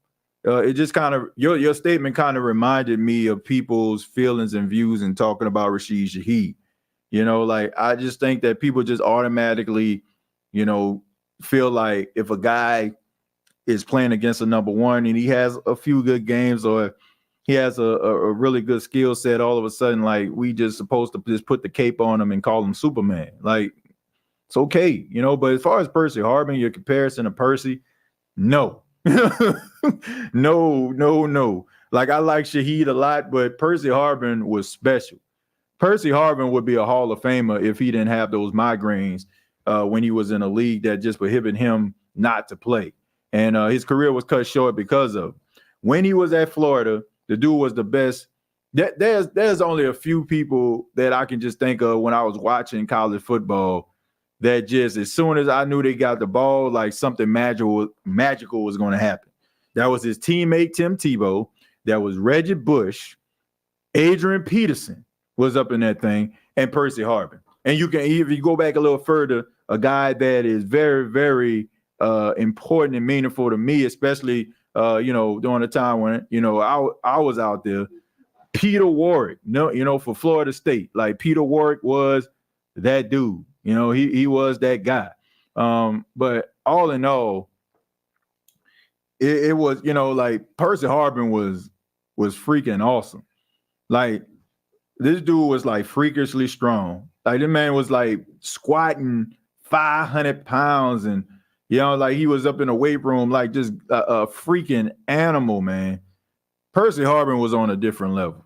It just kind of your statement kind of reminded me of people's feelings and views and talking about Rashid Shaheed. I just think that people just automatically, feel like if a guy is playing against a number one and he has a few good games, or he has a really good skill set, all of a sudden, like, we just supposed to just put the cape on him and call him Superman. Like, it's okay, but as far as Percy Harvin, your comparison to Percy, no. No. Like, I like Shaheed a lot, but Percy Harvin was special. Percy Harvin would be a Hall of Famer if he didn't have those migraines when he was in a league that just prohibited him not to play. And his career was cut short because of. When he was at Florida, the dude was the best. There's only a few people that I can just think of when I was watching college football that just, as soon as I knew they got the ball, like, something magical was going to happen. That was his teammate, Tim Tebow. That was Reggie Bush. Adrian Peterson was up in that thing, and Percy Harvin. And you can, if you go back a little further, a guy that is very, very important and meaningful to me, especially during the time when I was out there, Peter Warrick. For Florida State, like, Peter Warrick was that dude. He was that guy. But all in all, it was, like, Percy Harvin was freaking awesome. Like, this dude was, like, freakishly strong. Like, this man was, like, squatting 500 pounds, and like, he was up in the weight room, like, just a freaking animal, man. Percy Harvin was on a different level.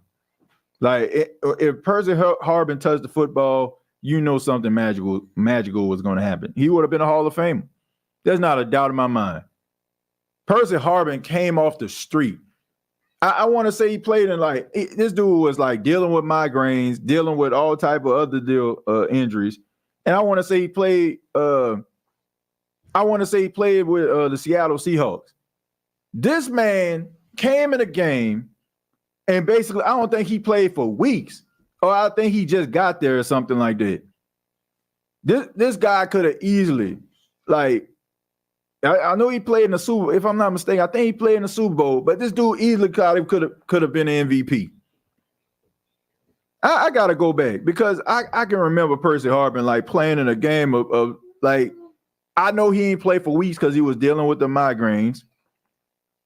Like, if Percy Harvin touched the football, something magical was going to happen. He would have been a Hall of Famer. There's not a doubt in my mind. Percy Harvin came off the street. I want to say he played in, like, this dude was, like, dealing with migraines, dealing with all type of other injuries, and I want to say he played. With the Seattle Seahawks. This man came in a game, and basically, I don't think he played for weeks, or I think he just got there or something like that. This guy could have easily, like, I know he played in the Super Bowl. If I'm not mistaken, I think he played in the Super Bowl, but this dude easily could have been an MVP. I got to go back, because I can remember Percy Harvin, like, playing in a game of like, I know he ain't played for weeks because he was dealing with the migraines,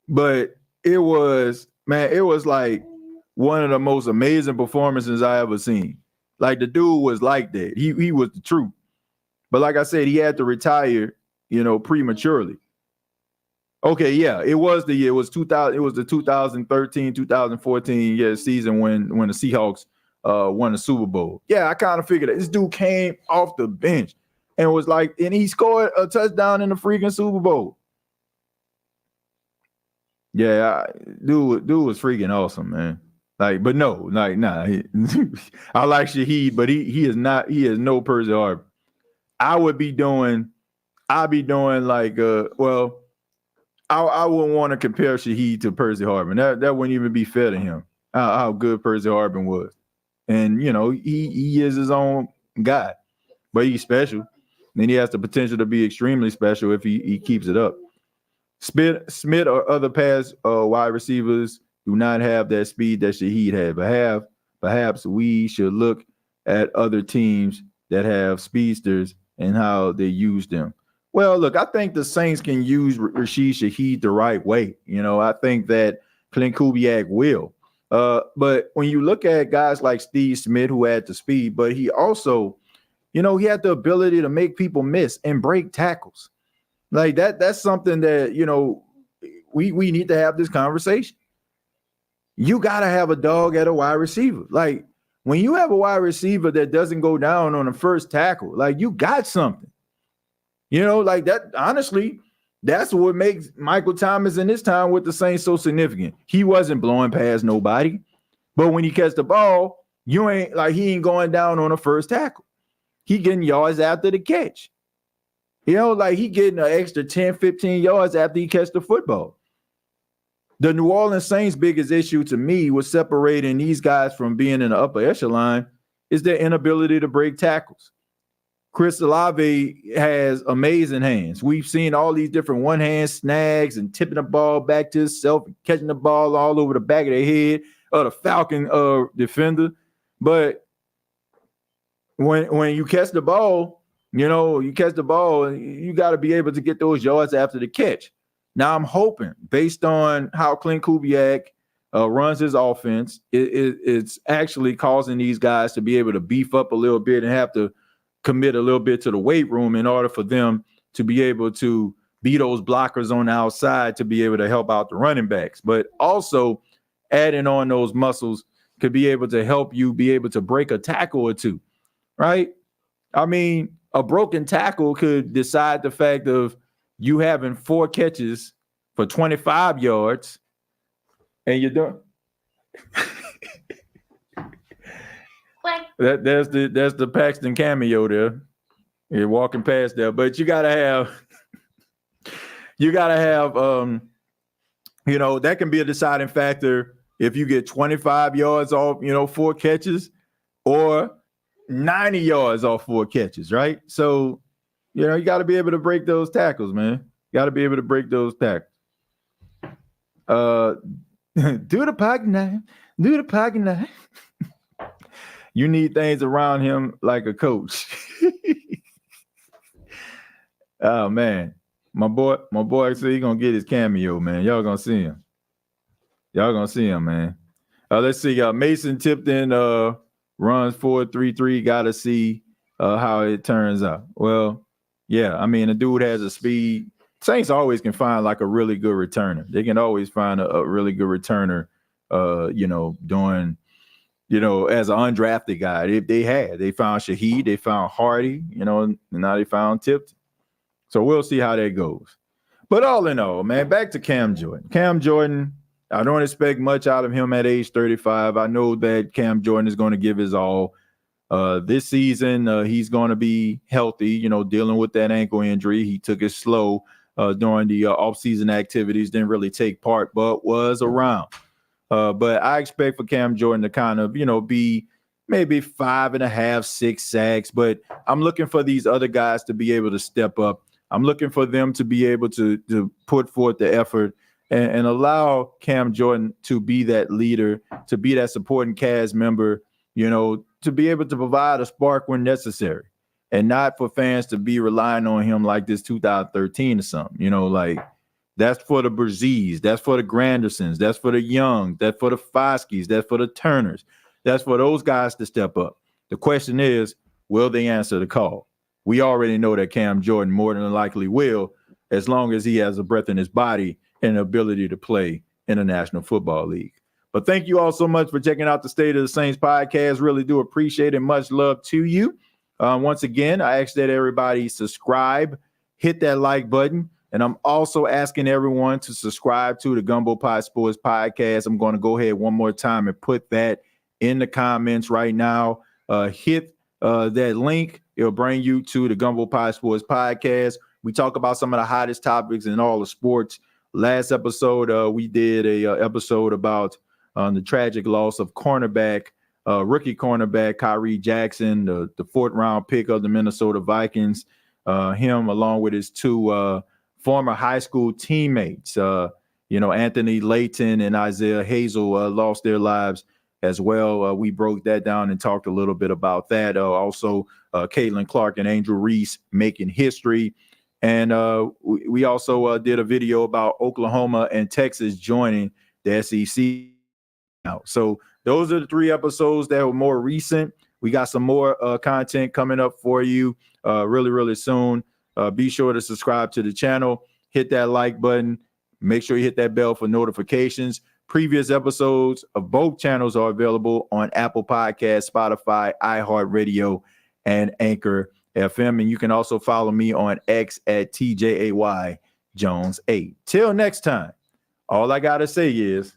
but it was like one of the most amazing performances I ever seen. Like, the dude was like that. He was the truth. But like I said, he had to retire, prematurely. Okay, yeah, it was the 2013-2014 season when the Seahawks won the Super Bowl. Yeah, I kind of figured that this dude came off the bench and was like, and he scored a touchdown in the freaking Super Bowl. Yeah, dude was freaking awesome, man. Like, but no, like, nah. I like Shaheed, but he is no Percy Harvin. I'd be doing like, I wouldn't want to compare Shaheed to Percy Harvin. That wouldn't even be fair to him. How good Percy Harvin was, and he is his own guy, but he's special. And he has the potential to be extremely special if he keeps it up. Smith or other past wide receivers do not have that speed that Shaheed had, but perhaps we should look at other teams that have speedsters and how they use them. Well, look, I think the Saints can use Rashid Shaheed the right way. I think that Clint Kubiak will. But when you look at guys like Steve Smith, who had the speed, but he also, he had the ability to make people miss and break tackles. Like that's something that, we need to have this conversation. You got to have a dog at a wide receiver. Like when you have a wide receiver that doesn't go down on the first tackle, like you got something. Like that, honestly, that's what makes Michael Thomas in his time with the Saints so significant. He wasn't blowing past nobody, but when he catch the ball, he ain't going down on the first tackle. He getting yards after the catch. He getting an extra 10, 15 yards after he catch the football. The New Orleans Saints' biggest issue to me was separating these guys from being in the upper echelon is their inability to break tackles. Chris Olave has amazing hands. We've seen all these different one-hand snags and tipping the ball back to himself and catching the ball all over the back of the head of the Falcon defender. But when you catch the ball, you got to be able to get those yards after the catch. Now, I'm hoping, based on how Clint Kubiak runs his offense, it's actually causing these guys to be able to beef up a little bit and have to commit a little bit to the weight room in order for them to be able to be those blockers on the outside to be able to help out the running backs. But also adding on those muscles could be able to help you be able to break a tackle or two, right? I mean, a broken tackle could decide the fact of you having 4 catches for 25 yards and you're done. That's the Paxton cameo there. You're walking past there, but you gotta have that can be a deciding factor if you get 25 yards off 4 catches or 90 yards off 4 catches, right? So you got to be able to break those tackles, man. Got to be able to break those tackles. Do the pocket knife. You need things around him like a coach. Oh man, my boy said he's gonna get his cameo, man. Y'all gonna see him. Man. Let's see. Mason Tipton runs 4.33. Got to see how it turns out. Well, yeah. I mean, the dude has a speed. Saints always can find like a really good returner. They can always find a really good returner. Doing. As an undrafted guy, they found Shaheed, they found Hardy, and now they found Tipton. So we'll see how that goes. But all in all, man, back to Cam Jordan. Cam Jordan, I don't expect much out of him at age 35. I know that Cam Jordan is going to give his all. This season, he's going to be healthy, dealing with that ankle injury. He took it slow during the offseason activities, didn't really take part, but was around. But I expect for Cam Jordan to kind of, be maybe 5.5, 6 sacks. But I'm looking for these other guys to be able to step up. I'm looking for them to be able to put forth the effort and allow Cam Jordan to be that leader, to be that supporting cast member, to be able to provide a spark when necessary and not for fans to be relying on him like this 2013 or something, That's for the Berzees. That's for the Grandersons. That's for the Young. That's for the Foskis. That's for the Turners. That's for those guys to step up. The question is, will they answer the call? We already know that Cam Jordan more than likely will, as long as he has a breath in his body and the ability to play in the National Football League. But thank you all so much for checking out the State of the Saints podcast. Really do appreciate it. Much love to you. Once again, I ask that everybody subscribe, hit that like button. And I'm also asking everyone to subscribe to the Gumbo Pod Sports Podcast. I'm going to go ahead one more time and put that in the comments right now. Hit that link. It'll bring you to the Gumbo Pod Sports Podcast. We talk about some of the hottest topics in all the sports Last episode, we did a episode about the tragic loss of rookie cornerback Kyrie Jackson, the fourth round pick of the Minnesota Vikings. Him, along with his two former high school teammates, Anthony Layton and Isaiah Hazel, lost their lives as well. We broke that down and talked a little bit about that. Also, Caitlin Clark and Angel Reese making history. And we also did a video about Oklahoma and Texas joining the SEC now. So those are the 3 episodes that were more recent. We got some more content coming up for you really, really soon. Be sure to subscribe to the channel, hit that like button, make sure you hit that bell for notifications. Previous episodes of both channels are available on Apple Podcasts, Spotify, iHeartRadio, and Anchor FM. And you can also follow me on X at TJAY Jones 8. Till next time, all I got to say is,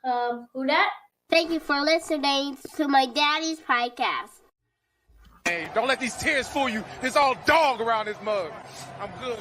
who that? Thank you for listening to my daddy's podcast. Hey, don't let these tears fool you. It's all dog around this mug. I'm good.